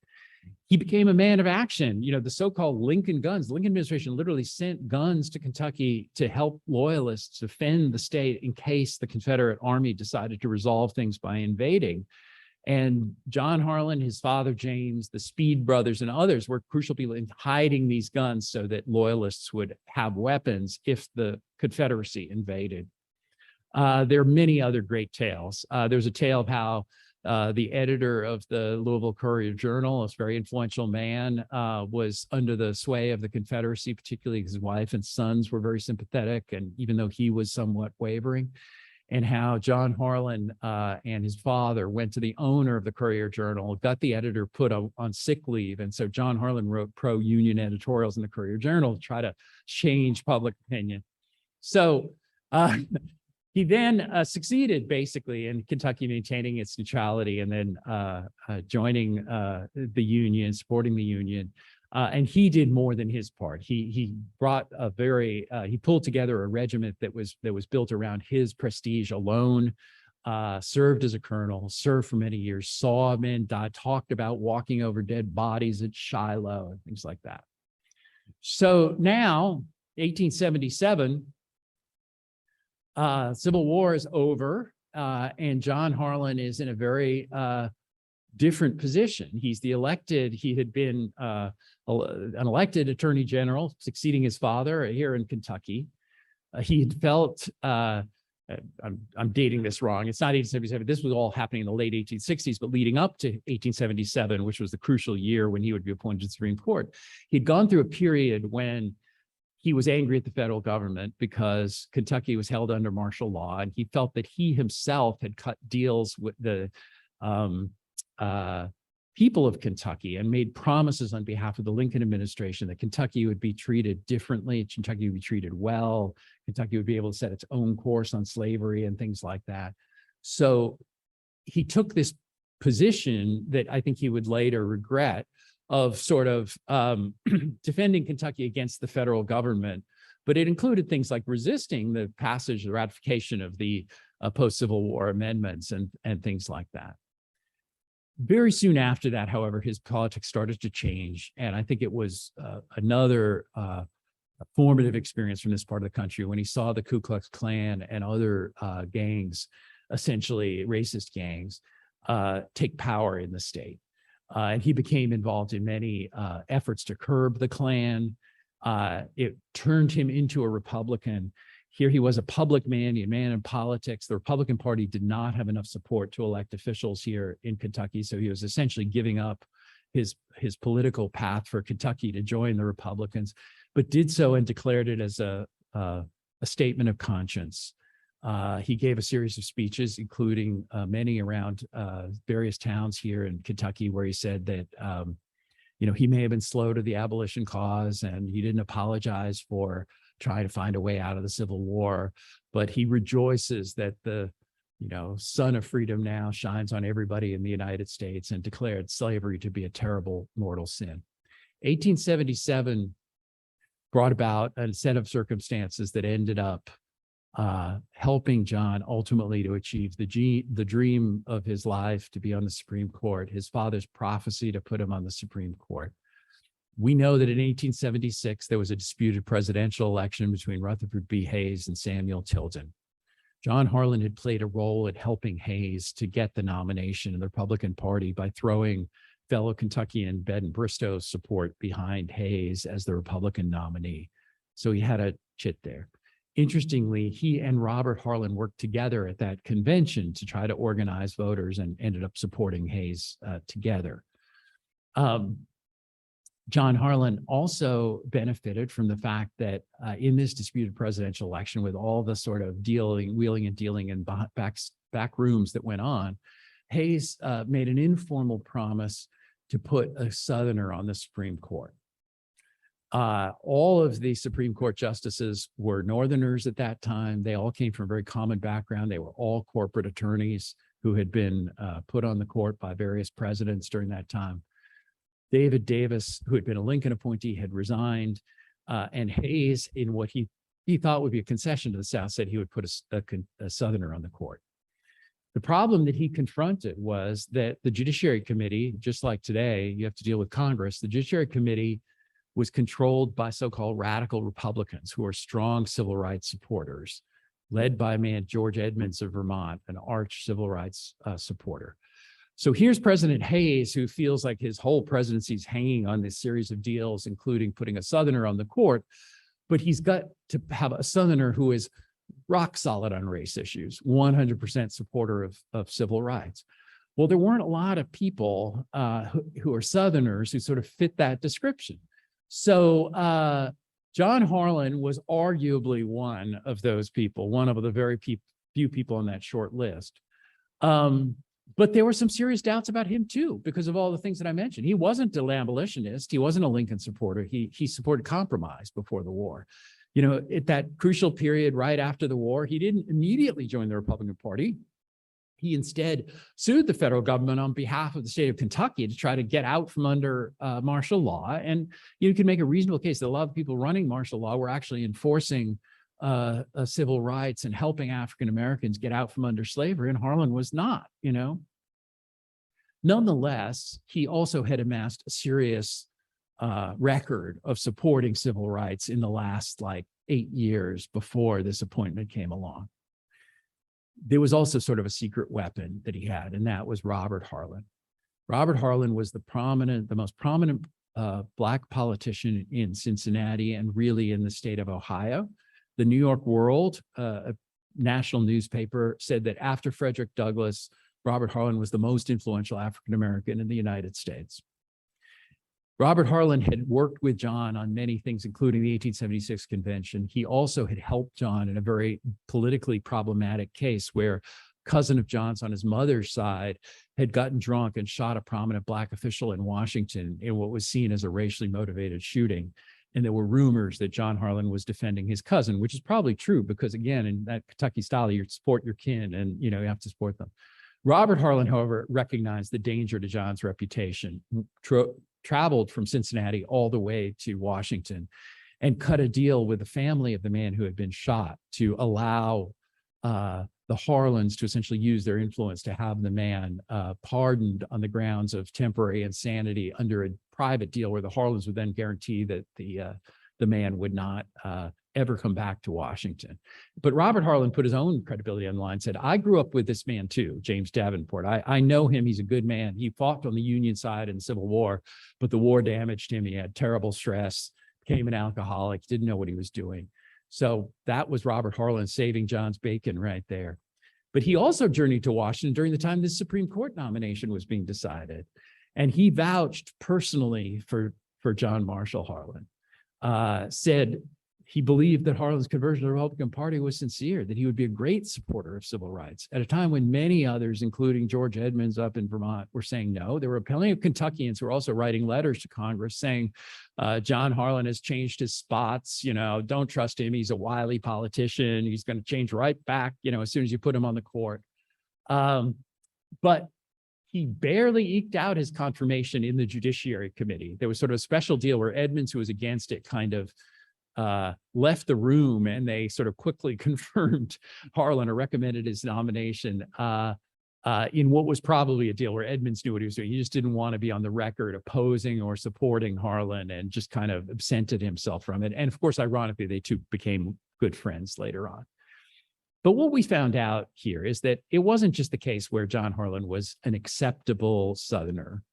He became a man of action. The so-called Lincoln guns. The Lincoln administration literally sent guns to Kentucky to help loyalists defend the state in case the Confederate Army decided to resolve things by invading. And John Harlan, his father James, the Speed brothers, and others were crucial people in hiding these guns so that loyalists would have weapons if the Confederacy invaded. There are many other great tales. There's a tale of how the editor of the Louisville Courier-Journal, a very influential man, was under the sway of the Confederacy, particularly his wife and sons were very sympathetic, and even though he was somewhat wavering, and how John Harlan and his father went to the owner of the Courier-Journal, got the editor put on sick leave, and so John Harlan wrote pro-union editorials in the Courier-Journal to try to change public opinion. So he then succeeded basically in Kentucky maintaining its neutrality and then joining the Union, supporting the Union. And he did more than his part. He brought he pulled together a regiment that was built around his prestige alone, served as a colonel, served for many years, saw men die, talked about walking over dead bodies at Shiloh and things like that. So now, 1877, Civil War is over, and John Harlan is in a very different position. He's he had been an elected attorney general, succeeding his father here in Kentucky. He had felt, I'm dating this wrong, it's not 1877, this was all happening in the late 1860s, but leading up to 1877, which was the crucial year when he would be appointed to the Supreme Court. He'd gone through a period when he was angry at the federal government because Kentucky was held under martial law, and he felt that he himself had cut deals with the people of Kentucky and made promises on behalf of the Lincoln administration that Kentucky would be treated differently, Kentucky would be treated well, Kentucky would be able to set its own course on slavery and things like that. So he took this position that I think he would later regret, of sort of defending Kentucky against the federal government, but it included things like resisting the passage, the ratification of the post-Civil War amendments and things like that. Very soon after that, however, his politics started to change, and I think it was another formative experience from this part of the country when he saw the Ku Klux Klan and other gangs, essentially racist gangs, take power in the state. And he became involved in many efforts to curb the Klan. It turned him into a Republican. Here he was a public man, a man in politics. The Republican Party did not have enough support to elect officials here in Kentucky, so he was essentially giving up his political path for Kentucky to join the Republicans, but did so and declared it as a statement of conscience. He gave a series of speeches, including many around various towns here in Kentucky, where he said that he may have been slow to the abolition cause, and he didn't apologize for trying to find a way out of the Civil War, but he rejoices that the sun of freedom now shines on everybody in the United States, and declared slavery to be a terrible mortal sin. 1877 brought about a set of circumstances that ended up helping John ultimately to achieve the dream of his life, to be on the Supreme Court, his father's prophecy to put him on the Supreme Court. We know that in 1876, there was a disputed presidential election between Rutherford B. Hayes and Samuel Tilden. John Harlan had played a role in helping Hayes to get the nomination in the Republican Party by throwing fellow Kentuckian Ben Bristow's support behind Hayes as the Republican nominee. So he had a chit there. Interestingly, he and Robert Harlan worked together at that convention to try to organize voters, and ended up supporting Hayes together. John Harlan also benefited from the fact that in this disputed presidential election, with all the sort of wheeling and dealing in back rooms that went on, Hayes made an informal promise to put a Southerner on the Supreme Court. All of the Supreme Court justices were Northerners at that time. They all came from a very common background. They were all corporate attorneys who had been put on the court by various presidents during that time. David Davis, who had been a Lincoln appointee, had resigned, and Hayes, in what he thought would be a concession to the South, said he would put a Southerner on the court. The problem that he confronted was that the Judiciary Committee, just like today, you have to deal with Congress, the Judiciary Committee was controlled by so-called radical Republicans who are strong civil rights supporters, led by a man, George Edmunds of Vermont, an arch civil rights supporter. So here's President Hayes, who feels like his whole presidency is hanging on this series of deals, including putting a Southerner on the court, but he's got to have a Southerner who is rock solid on race issues, 100% supporter of civil rights. Well, there weren't a lot of people who are Southerners who sort of fit that description. So John Harlan was arguably one of those people, one of the very few people on that short list. But there were some serious doubts about him too, because of all the things that I mentioned. He wasn't an abolitionist. He wasn't a Lincoln supporter. He supported compromise before the war. At that crucial period right after the war, he didn't immediately join the Republican Party. He instead sued the federal government on behalf of the state of Kentucky to try to get out from under martial law. And you can make a reasonable case that a lot of people running martial law were actually enforcing civil rights and helping African Americans get out from under slavery, and Harlan was not, Nonetheless, he also had amassed a serious record of supporting civil rights in the last 8 years before this appointment came along. There was also sort of a secret weapon that he had, and that was Robert Harlan. Robert Harlan was the most prominent Black politician in Cincinnati and really in the state of Ohio. The New York World, a national newspaper, said that after Frederick Douglass, Robert Harlan was the most influential African-American in the United States. Robert Harlan had worked with John on many things, including the 1876 convention. He also had helped John in a very politically problematic case where a cousin of John's on his mother's side had gotten drunk and shot a prominent Black official in Washington in what was seen as a racially motivated shooting. And there were rumors that John Harlan was defending his cousin, which is probably true because, again, in that Kentucky style, you support your kin and, you have to support them. Robert Harlan, however, recognized the danger to John's reputation, traveled from Cincinnati all the way to Washington and cut a deal with the family of the man who had been shot to allow the Harlans to essentially use their influence to have the man pardoned on the grounds of temporary insanity under a private deal where the Harlans would then guarantee that the man would not ever come back to Washington. But Robert Harlan put his own credibility on the line, said, I grew up with this man too, James Davenport. I know him. He's a good man. He fought on the Union side in the Civil War, but the war damaged him. He had terrible stress, became an alcoholic, didn't know what he was doing. So that was Robert Harlan saving John's bacon right there. But he also journeyed to Washington during the time this Supreme Court nomination was being decided. And he vouched personally for John Marshall Harlan, said he believed that Harlan's conversion to the Republican Party was sincere, that he would be a great supporter of civil rights at a time when many others, including George Edmunds up in Vermont, were saying no. There were plenty of Kentuckians who were also writing letters to Congress saying, John Harlan has changed his spots, don't trust him. He's a wily politician. He's going to change right back, as soon as you put him on the court. But he barely eked out his confirmation in the Judiciary Committee. There was sort of a special deal where Edmunds, who was against it, kind of left the room, and they sort of quickly confirmed Harlan or recommended his nomination in what was probably a deal where Edmunds knew what he was doing. He just didn't want to be on the record opposing or supporting Harlan, and just kind of absented himself from it. And of course, ironically, they two became good friends later on. But what we found out here is that it wasn't just the case where John Harlan was an acceptable Southerner,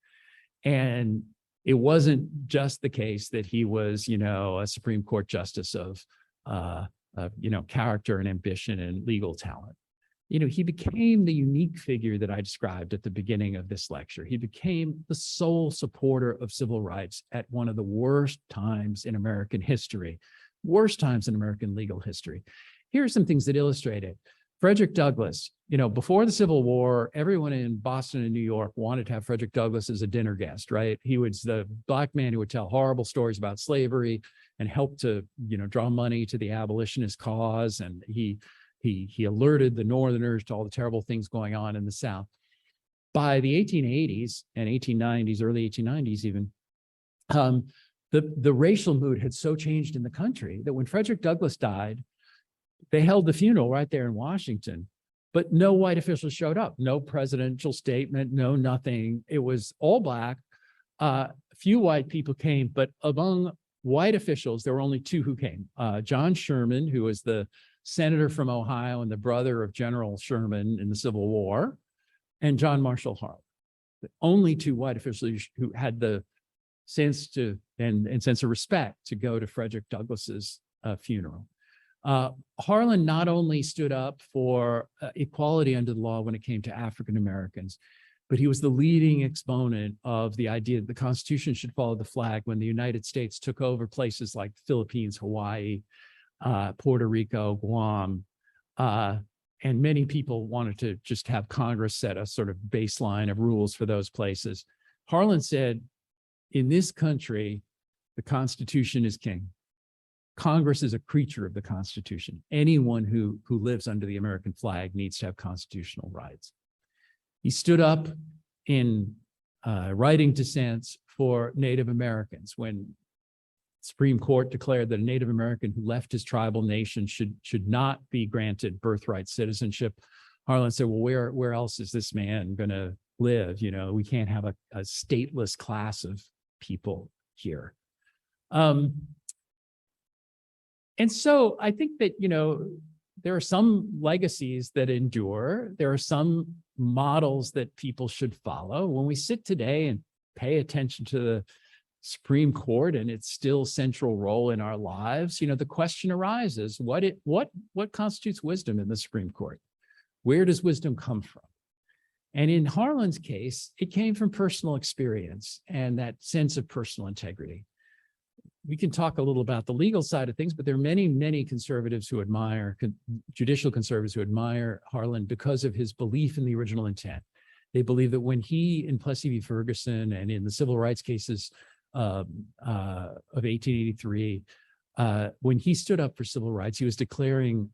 and it wasn't just the case that he was, a Supreme Court justice of character and ambition and legal talent. He became the unique figure that I described at the beginning of this lecture. He became the sole supporter of civil rights at one of the worst times in American history, worst times in American legal history. Here are some things that illustrate it. Frederick Douglass, before the Civil War, everyone in Boston and New York wanted to have Frederick Douglass as a dinner guest, right? He was the Black man who would tell horrible stories about slavery and help to, draw money to the abolitionist cause. And he alerted the Northerners to all the terrible things going on in the South. By the 1880s and 1890s, early 1890s even, the racial mood had so changed in the country that when Frederick Douglass died, they held the funeral right there in Washington, but no white officials showed up. No presidential statement, no nothing. It was all Black. A few white people came, but among white officials, there were only two who came. John Sherman, who was the senator from Ohio and the brother of General Sherman in the Civil War, and John Marshall Harlan. The only two white officials who had the sense to and sense of respect to go to Frederick Douglass's funeral. Harlan not only stood up for equality under the law when it came to African Americans, but he was the leading exponent of the idea that the Constitution should follow the flag when the United States took over places like the Philippines, Hawaii, Puerto Rico, Guam, and many people wanted to just have Congress set a sort of baseline of rules for those places. Harlan said, in this country, the Constitution is king. Congress is a creature of the Constitution. Anyone who lives under the American flag needs to have constitutional rights. He stood up in writing dissents for Native Americans when the Supreme Court declared that a Native American who left his tribal nation should not be granted birthright citizenship. Harlan said, well, where else is this man going to live? We can't have a stateless class of people here. And so I think that, there are some legacies that endure. There are some models that people should follow. When we sit today and pay attention to the Supreme Court and its still central role in our lives, the question arises, what constitutes wisdom in the Supreme Court? Where does wisdom come from? And in Harlan's case, it came from personal experience and that sense of personal integrity. We can talk a little about the legal side of things, but there are many, many conservatives who admire, judicial conservatives who admire Harlan because of his belief in the original intent. They believe that when he, in Plessy v. Ferguson and in the civil rights cases of 1883, when he stood up for civil rights, he was declaring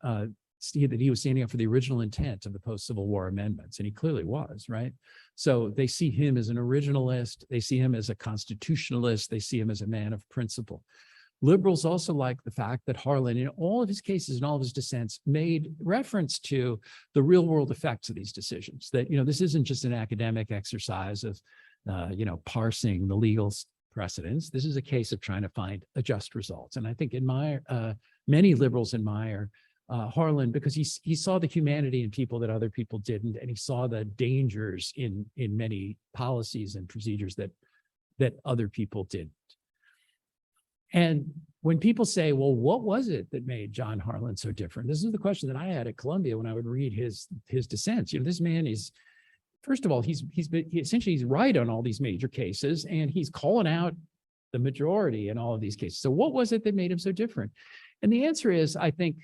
that he was standing up for the original intent of the post-Civil War amendments, and he clearly was, right? So they see him as an originalist, they see him as a constitutionalist, they see him as a man of principle. Liberals also like the fact that Harlan, in all of his cases and all of his dissents, made reference to the real world effects of these decisions, that, this isn't just an academic exercise of, parsing the legal precedents. This is a case of trying to find a just result. And I think many liberals admire Harlan because he saw the humanity in people that other people didn't, and he saw the dangers in many policies and procedures that other people didn't. And when people say, well, what was it that made John Harlan so different? This is the question that I had at Columbia when I would read his dissents. You know, this man is, first of all, he's right on all these major cases, and he's calling out the majority in all of these cases. So what was it that made him so different? And the answer is, I think,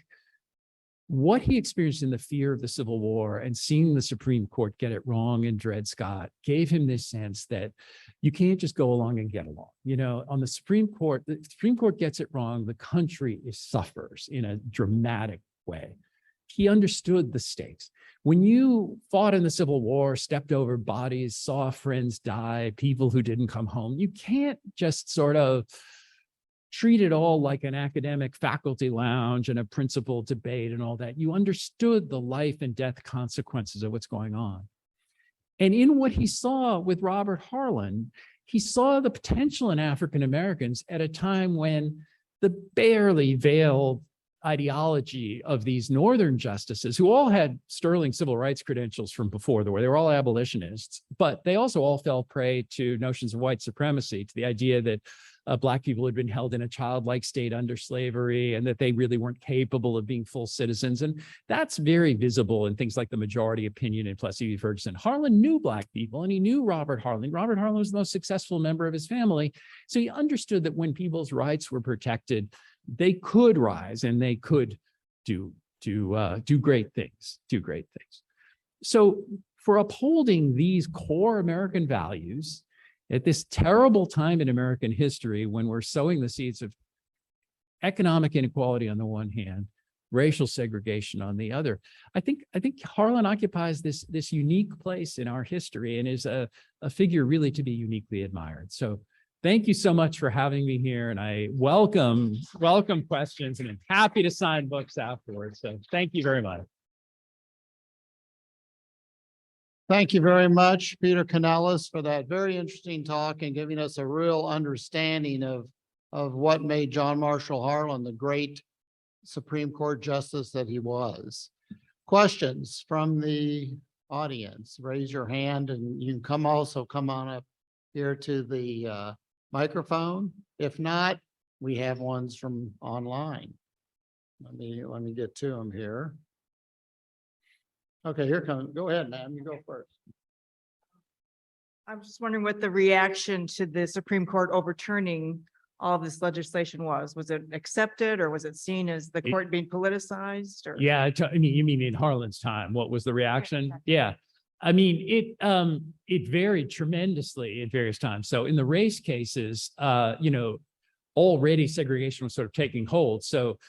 what he experienced in the fear of the Civil War and seeing the Supreme Court get it wrong in Dred Scott gave him this sense that you can't just go along and get along. You know, on the Supreme Court gets it wrong, the country suffers in a dramatic way. He understood the stakes. When you fought in the Civil War, stepped over bodies, saw friends die, people who didn't come home, you can't just sort of treat it all like an academic faculty lounge and a principal debate and all that. You understood the life and death consequences of what's going on. And in what he saw with Robert Harlan, he saw the potential in African Americans at a time when the barely veiled ideology of these Northern justices, who all had sterling civil rights credentials from before the war, they were all abolitionists, but they also all fell prey to notions of white supremacy, to the idea that Black people had been held in a childlike state under slavery and that they really weren't capable of being full citizens. And that's very visible in things like the majority opinion in Plessy v. Ferguson. Harlan knew Black people, and he knew Robert Harlan. Robert Harlan was the most successful member of his family. So he understood that when people's rights were protected, they could rise and they could do great things, So for upholding these core American values at this terrible time in American history, when we're sowing the seeds of economic inequality on the one hand, racial segregation on the other, I think Harlan occupies this unique place in our history and is a figure really to be uniquely admired. So thank you so much for having me here, and I welcome questions, and I'm happy to sign books afterwards. So thank you very much. Thank you very much, Peter Canellos, for that very interesting talk and giving us a real understanding of what made John Marshall Harlan the great Supreme Court justice that he was. Questions from the audience? Raise your hand, and you can come on up here to the microphone. If not, we have ones from online. Let me get to them here. Okay, here comes. Go ahead, ma'am. You go first. I was just wondering what the reaction to the Supreme Court overturning all this legislation was. Was it accepted, or was it seen as the court being politicized? Or Yeah, I mean, you mean in Harlan's time? What was the reaction? Yeah. I mean, it varied tremendously at various times. So in the race cases, already segregation was sort of taking hold. So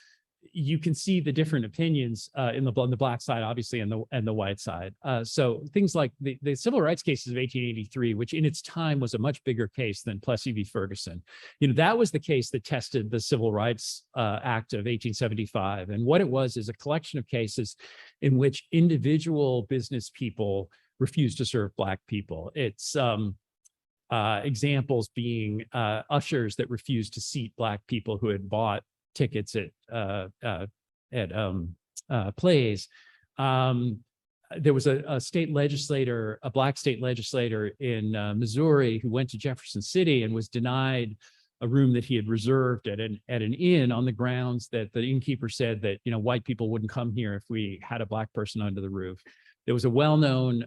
you can see the different opinions on the Black side, obviously, and the white side. So things like the civil rights cases of 1883, which in its time was a much bigger case than Plessy v. Ferguson. That was the case that tested the Civil Rights Act of 1875. And what it was is a collection of cases in which individual business people refused to serve Black people. It's examples being ushers that refused to seat Black people who had bought tickets at plays. There was a state legislator, a Black state legislator in Missouri, who went to Jefferson City and was denied a room that he had reserved at an inn on the grounds that the innkeeper said that white people wouldn't come here if we had a Black person under the roof. There was a well-known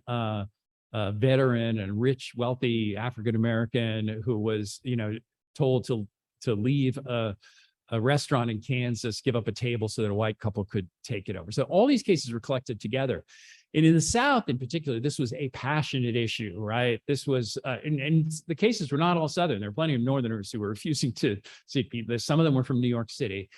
veteran and rich, wealthy African-American who was told to leave a restaurant in Kansas, give up a table so that a white couple could take it over. So all these cases were collected together. And in the South in particular, this was a passionate issue, right? This was, and the cases were not all Southern. There were plenty of Northerners who were refusing to see people. Some of them were from New York City.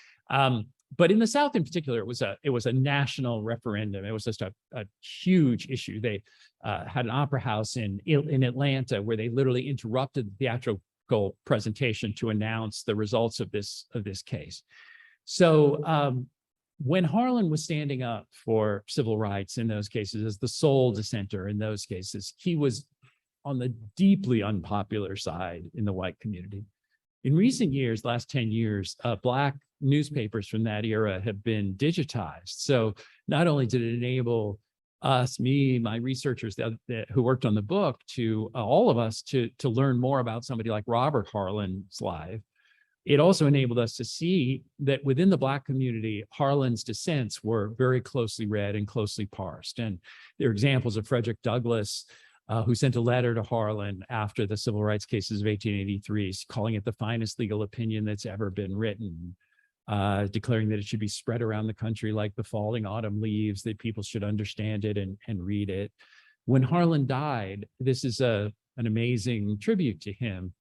But in the South in particular, it was a national referendum. It was just a huge issue. They had an opera house in Atlanta where they literally interrupted the theatrical presentation to announce the results of this case. So when Harlan was standing up for civil rights in those cases as the sole dissenter in those cases, he was on the deeply unpopular side in the white community. In recent years, last 10 years, Black newspapers from that era have been digitized. So not only did it enable us, me, my researchers who worked on the book, to all of us to learn more about somebody like Robert Harlan's life, it also enabled us to see that within the Black community, Harlan's dissents were very closely read and closely parsed. And there are examples of Frederick Douglass, who sent a letter to Harlan after the civil rights cases of 1883, calling it the finest legal opinion that's ever been written, declaring that it should be spread around the country like the falling autumn leaves, that people should understand it and read it. When Harlan died, this is an amazing tribute to him.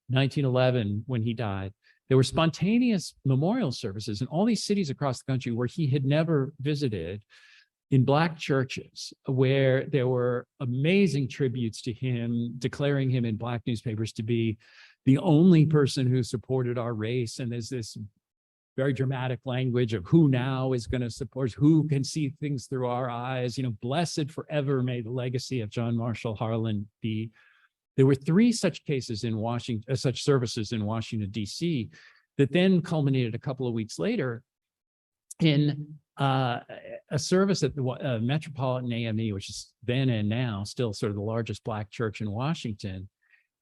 1911, when he died, there were spontaneous memorial services in all these cities across the country where he had never visited, in Black churches, where there were amazing tributes to him, declaring him in Black newspapers to be the only person who supported our race. And there's this very dramatic language of who now is going to support, who can see things through our eyes. You know, blessed forever may the legacy of John Marshall Harlan be. There were 3 such cases in Washington, such services in Washington, D.C., that then culminated a couple of weeks later in a service at the Metropolitan AME, which is then and now still sort of the largest Black church in Washington.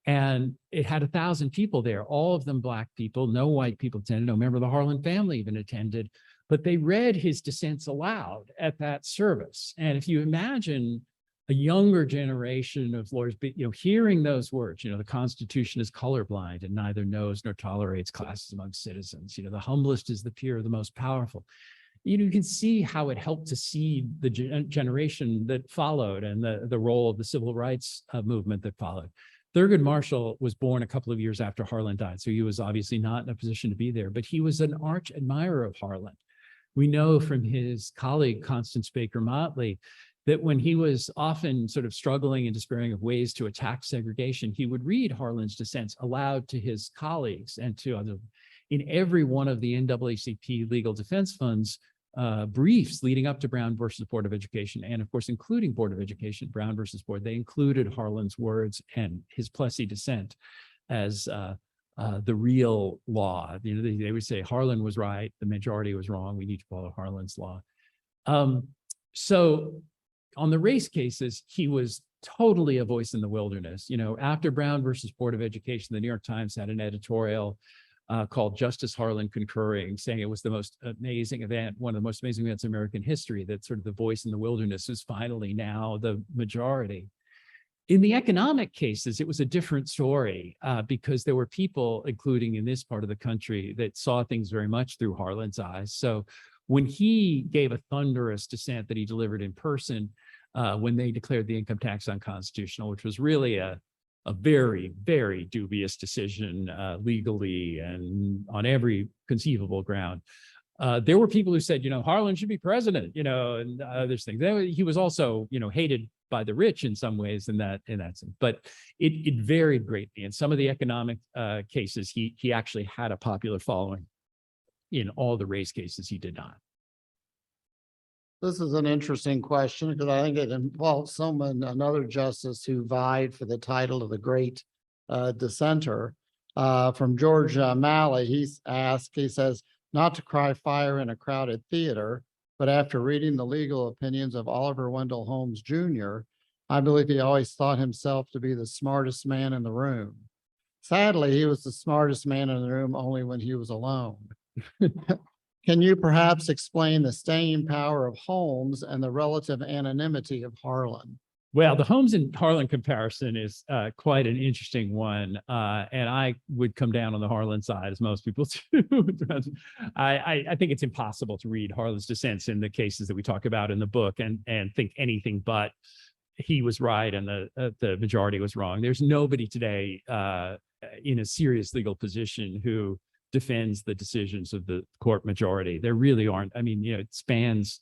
And it had 1,000 people there, all of them Black people. No white people attended. No member of the Harlan family even attended. But they read his dissents aloud at that service. And if you imagine a younger generation of lawyers, hearing those words, the Constitution is colorblind and neither knows nor tolerates classes among citizens. The humblest is the peer of the most powerful. You can see how it helped to seed the generation that followed and the role of the civil rights movement that followed. Thurgood Marshall was born a couple of years after Harlan died, so he was obviously not in a position to be there, but he was an arch admirer of Harlan. We know from his colleague, Constance Baker Motley, that when he was often sort of struggling and despairing of ways to attack segregation, he would read Harlan's dissents aloud to his colleagues and to others. In every one of the NAACP Legal Defense Fund's briefs leading up to Brown versus Board of Education, and of course, including Board of Education, Brown versus Board, they included Harlan's words and his Plessy dissent as the real law. They would say Harlan was right, the majority was wrong, we need to follow Harlan's law. So on the race cases, he was totally a voice in the wilderness. After Brown versus Board of Education, the New York Times had an editorial called Justice Harlan Concurring, saying it was the most amazing event, one of the most amazing events in American history, that sort of the voice in the wilderness is finally now the majority. In the economic cases, it was a different story because there were people, including in this part of the country, that saw things very much through Harlan's eyes. So when he gave a thunderous dissent that he delivered in person, when they declared the income tax unconstitutional, which was really a very, very dubious decision legally and on every conceivable ground. There were people who said, Harlan should be president, and others things. He was also, hated by the rich in some ways in that sense. But it varied greatly. In some of the economic cases, he actually had a popular following. In all the race cases, he did not. This is an interesting question because I think it involves another justice who vied for the title of the great dissenter. From George Malley, he says, not to cry fire in a crowded theater, but after reading the legal opinions of Oliver Wendell Holmes Jr., I believe he always thought himself to be the smartest man in the room. Sadly, he was the smartest man in the room only when he was alone. Can you perhaps explain the staying power of Holmes and the relative anonymity of Harlan? Well, the Holmes and Harlan comparison is quite an interesting one. And I would come down on the Harlan side, as most people do. I think it's impossible to read Harlan's dissents in the cases that we talk about in the book and think anything but he was right and the majority was wrong. There's nobody today in a serious legal position who defends the decisions of the court majority. There really aren't. I mean, it spans,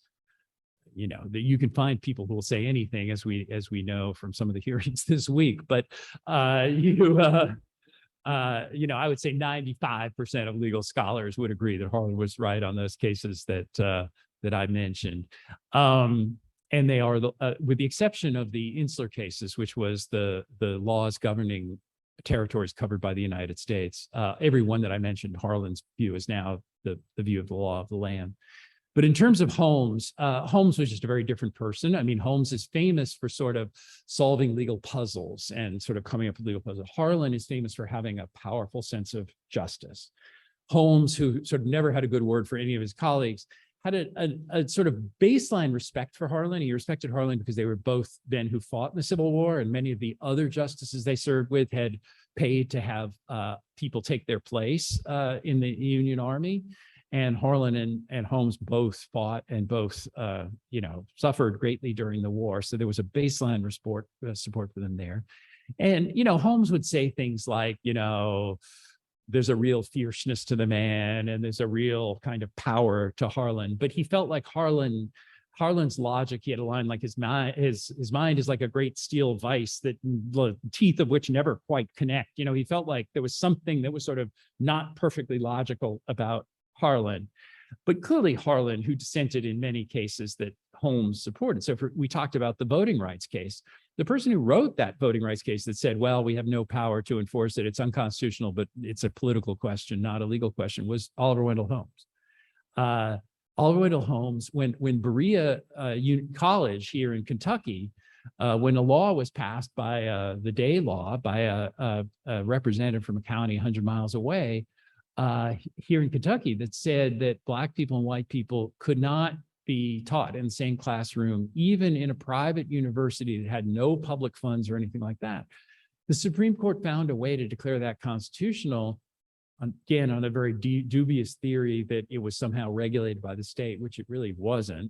that you can find people who will say anything, as we know from some of the hearings this week. But I would say 95% of legal scholars would agree that Harlan was right on those cases that I mentioned. And they are, with the exception of the Insler cases, which was the laws governing territories covered by the United States. Every one that I mentioned, Harlan's view is now the view of the law of the land. But in terms of Holmes, Holmes was just a very different person. I mean, Holmes is famous for sort of solving legal puzzles and sort of coming up with legal puzzles. Harlan is famous for having a powerful sense of justice. Holmes, who sort of never had a good word for any of his colleagues, had a sort of baseline respect for Harlan. He respected Harlan because they were both men who fought in the Civil War, and many of the other justices they served with had paid to have people take their place in the Union Army. And Harlan and Holmes both fought and both, suffered greatly during the war. So there was a baseline support for them there. And, Holmes would say things like, there's a real fierceness to the man and there's a real kind of power to Harlan. But he felt like Harlan's logic, he had a line like his mind is like a great steel vise that the teeth of which never quite connect. He felt like there was something that was sort of not perfectly logical about Harlan. But clearly Harlan, who dissented in many cases that Holmes supported. So we talked about the voting rights case. The person who wrote that voting rights case that said, well, we have no power to enforce it, it's unconstitutional, but it's a political question, not a legal question, was Oliver Wendell Holmes. Oliver Wendell Holmes, when Berea College here in Kentucky, when a law was passed by the Day Law by a representative from a county 100 miles away, here in Kentucky, that said that Black people and white people could not be taught in the same classroom, even in a private university that had no public funds or anything like that. The Supreme Court found a way to declare that constitutional, again, on a very dubious theory that it was somehow regulated by the state, which it really wasn't.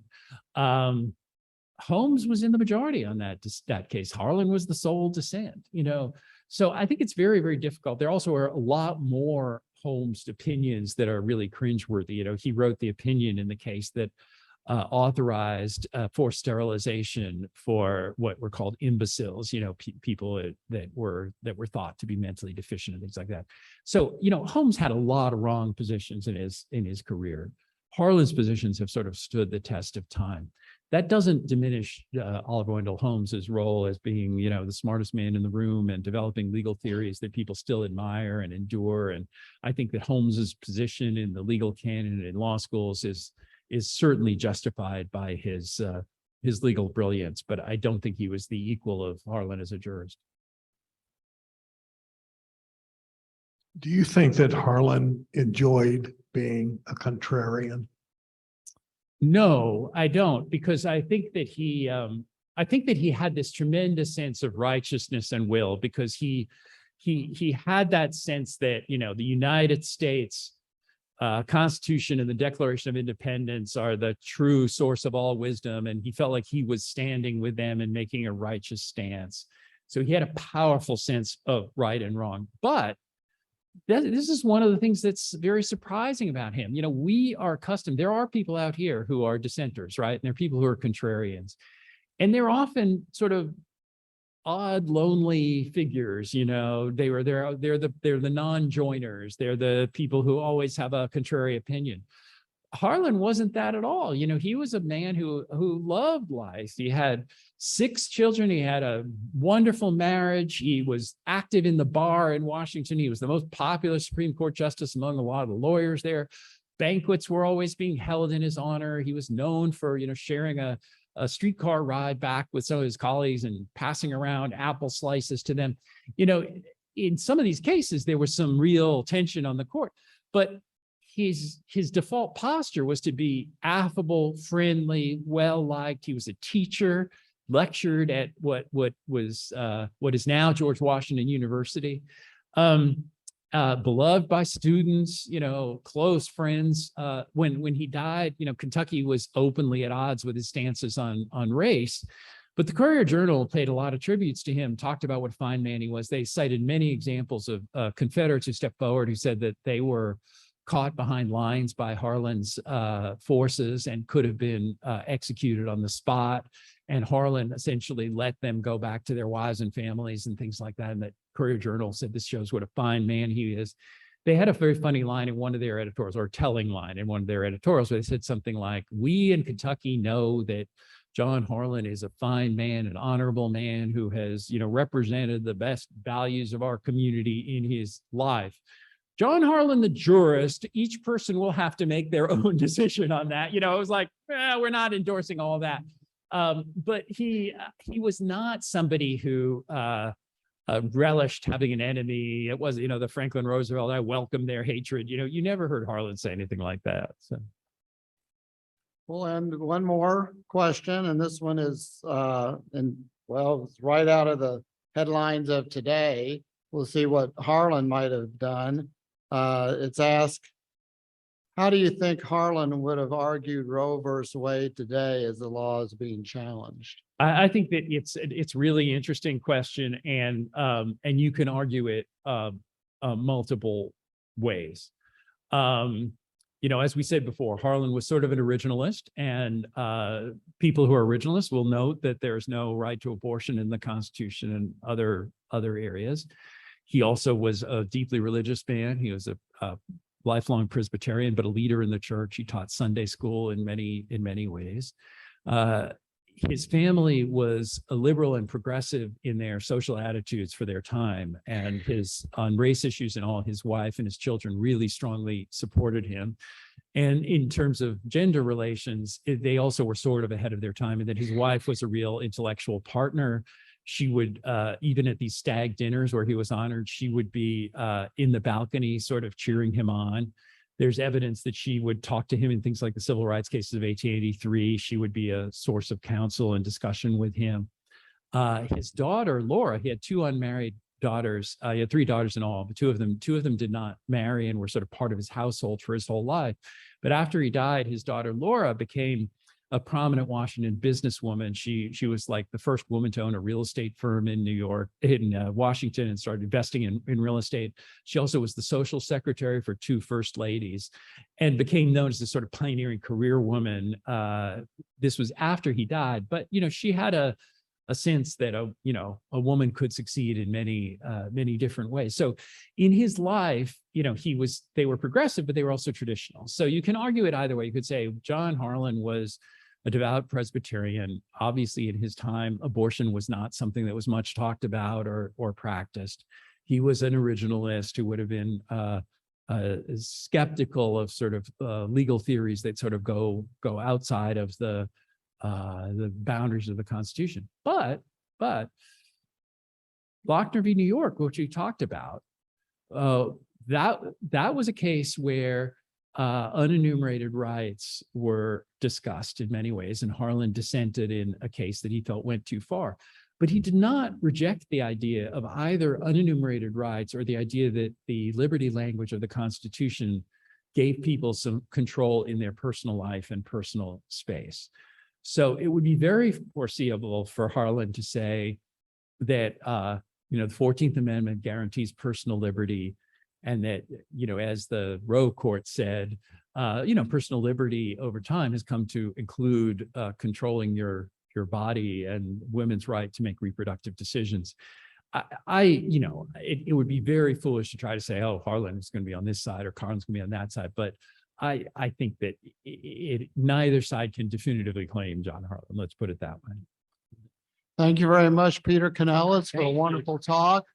Holmes was in the majority on that case. Harlan was the sole dissent, So I think it's very, very difficult. There also are a lot more Holmes opinions that are really cringeworthy. He wrote the opinion in the case that authorized forced sterilization for what were called imbeciles, people that were thought to be mentally deficient and things like that. So, Holmes had a lot of wrong positions in his career. Harlan's positions have sort of stood the test of time. That doesn't diminish Oliver Wendell Holmes's role as being, the smartest man in the room and developing legal theories that people still admire and endure. And I think that Holmes's position in the legal canon in law schools is certainly justified by his legal brilliance, but I don't think he was the equal of Harlan as a jurist. Do you think that Harlan enjoyed being a contrarian? No, I don't, because I think that he had this tremendous sense of righteousness and will, because he had that sense that, the United States Constitution and the Declaration of Independence are the true source of all wisdom, and he felt like he was standing with them and making a righteous stance. So he had a powerful sense of right and wrong. But this is one of the things that's very surprising about him. We are accustomed, there are people out here who are dissenters, right? And there are people who are contrarians. And they're often sort of odd, lonely figures, they're the non-joiners. They're the people who always have a contrary opinion. Harlan wasn't that at all. He was a man who loved life. He had 6 children. He had a wonderful marriage. He was active in the bar in Washington. He was the most popular Supreme Court justice among a lot of the lawyers there. Banquets were always being held in his honor. He was known for, sharing a streetcar ride back with some of his colleagues and passing around apple slices to them. In some of these cases, there was some real tension on the court, but his default posture was to be affable, friendly, well-liked. He was a teacher, lectured at what is now George Washington University, beloved by students, close friends. When he died, Kentucky was openly at odds with his stances on race. But the Courier-Journal paid a lot of tributes to him, talked about what a fine man he was. They cited many examples of Confederates who stepped forward, who said that they were caught behind lines by Harlan's forces and could have been executed on the spot. And Harlan essentially let them go back to their wives and families and things like that. And that Courier-Journal said this shows what a fine man he is. They had a very funny line in one of their editorials, or telling line in one of their editorials, where they said something like, "We in Kentucky know that John Harlan is a fine man, an honorable man who has, represented the best values of our community in his life. John Harlan, the jurist, each person will have to make their own decision on that. It was like, we're not endorsing all that. But he was not somebody who relished having an enemy. It was, the Franklin Roosevelt, I welcome their hatred. You never heard Harlan say anything like that. So. We'll end one more question, and this one is, it's right out of the headlines of today. We'll see what Harlan might have done. It's asked, how do you think Harlan would have argued Roe versus Wade today as the law is being challenged? I think that it's really interesting question, and you can argue it multiple ways. As we said before, Harlan was sort of an originalist, and people who are originalists will note that there's no right to abortion in the Constitution and other areas. He also was a deeply religious man. He was a lifelong Presbyterian, but a leader in the church. He taught Sunday school in many ways. His family was a liberal and progressive in their social attitudes for their time, and on race issues and all, his wife and his children really strongly supported him. And in terms of gender relations, they also were sort of ahead of their time, and that his wife was a real intellectual partner. She would, even at these stag dinners where he was honored, she would be in the balcony sort of cheering him on. There's evidence that she would talk to him in things like the civil rights cases of 1883. She would be a source of counsel and discussion with him. His daughter, Laura, he had two unmarried daughters. He had three daughters in all, but two of them did not marry and were sort of part of his household for his whole life. But after he died, his daughter, Laura, became a prominent Washington businesswoman. She was like the first woman to own a real estate firm in Washington, and started investing in real estate. She also was the social secretary for two first ladies, and became known as this sort of pioneering career woman. This was after he died, but she had a sense that a woman could succeed in many different ways. So in his life, they were progressive, but they were also traditional. So you can argue it either way. You could say John Harlan was a devout Presbyterian. Obviously, in his time, abortion was not something that was much talked about or practiced. He was an originalist who would have been skeptical of sort of legal theories that sort of go outside of the boundaries of the Constitution. But Lochner v. New York, which we talked about, that was a case where unenumerated rights were discussed in many ways, and Harlan dissented in a case that he felt went too far. But he did not reject the idea of either unenumerated rights or the idea that the liberty language of the Constitution gave people some control in their personal life and personal space. So it would be very foreseeable for Harlan to say that the 14th Amendment guarantees personal liberty, and that, as the Roe court said, personal liberty over time has come to include controlling your body and women's right to make reproductive decisions. It would be very foolish to try to say, oh, Harlan is going to be on this side or Harlan's going to be on that side. But I think that neither side can definitively claim John Harlan. Let's put it that way. Thank you very much, Peter Canellos, for a wonderful talk.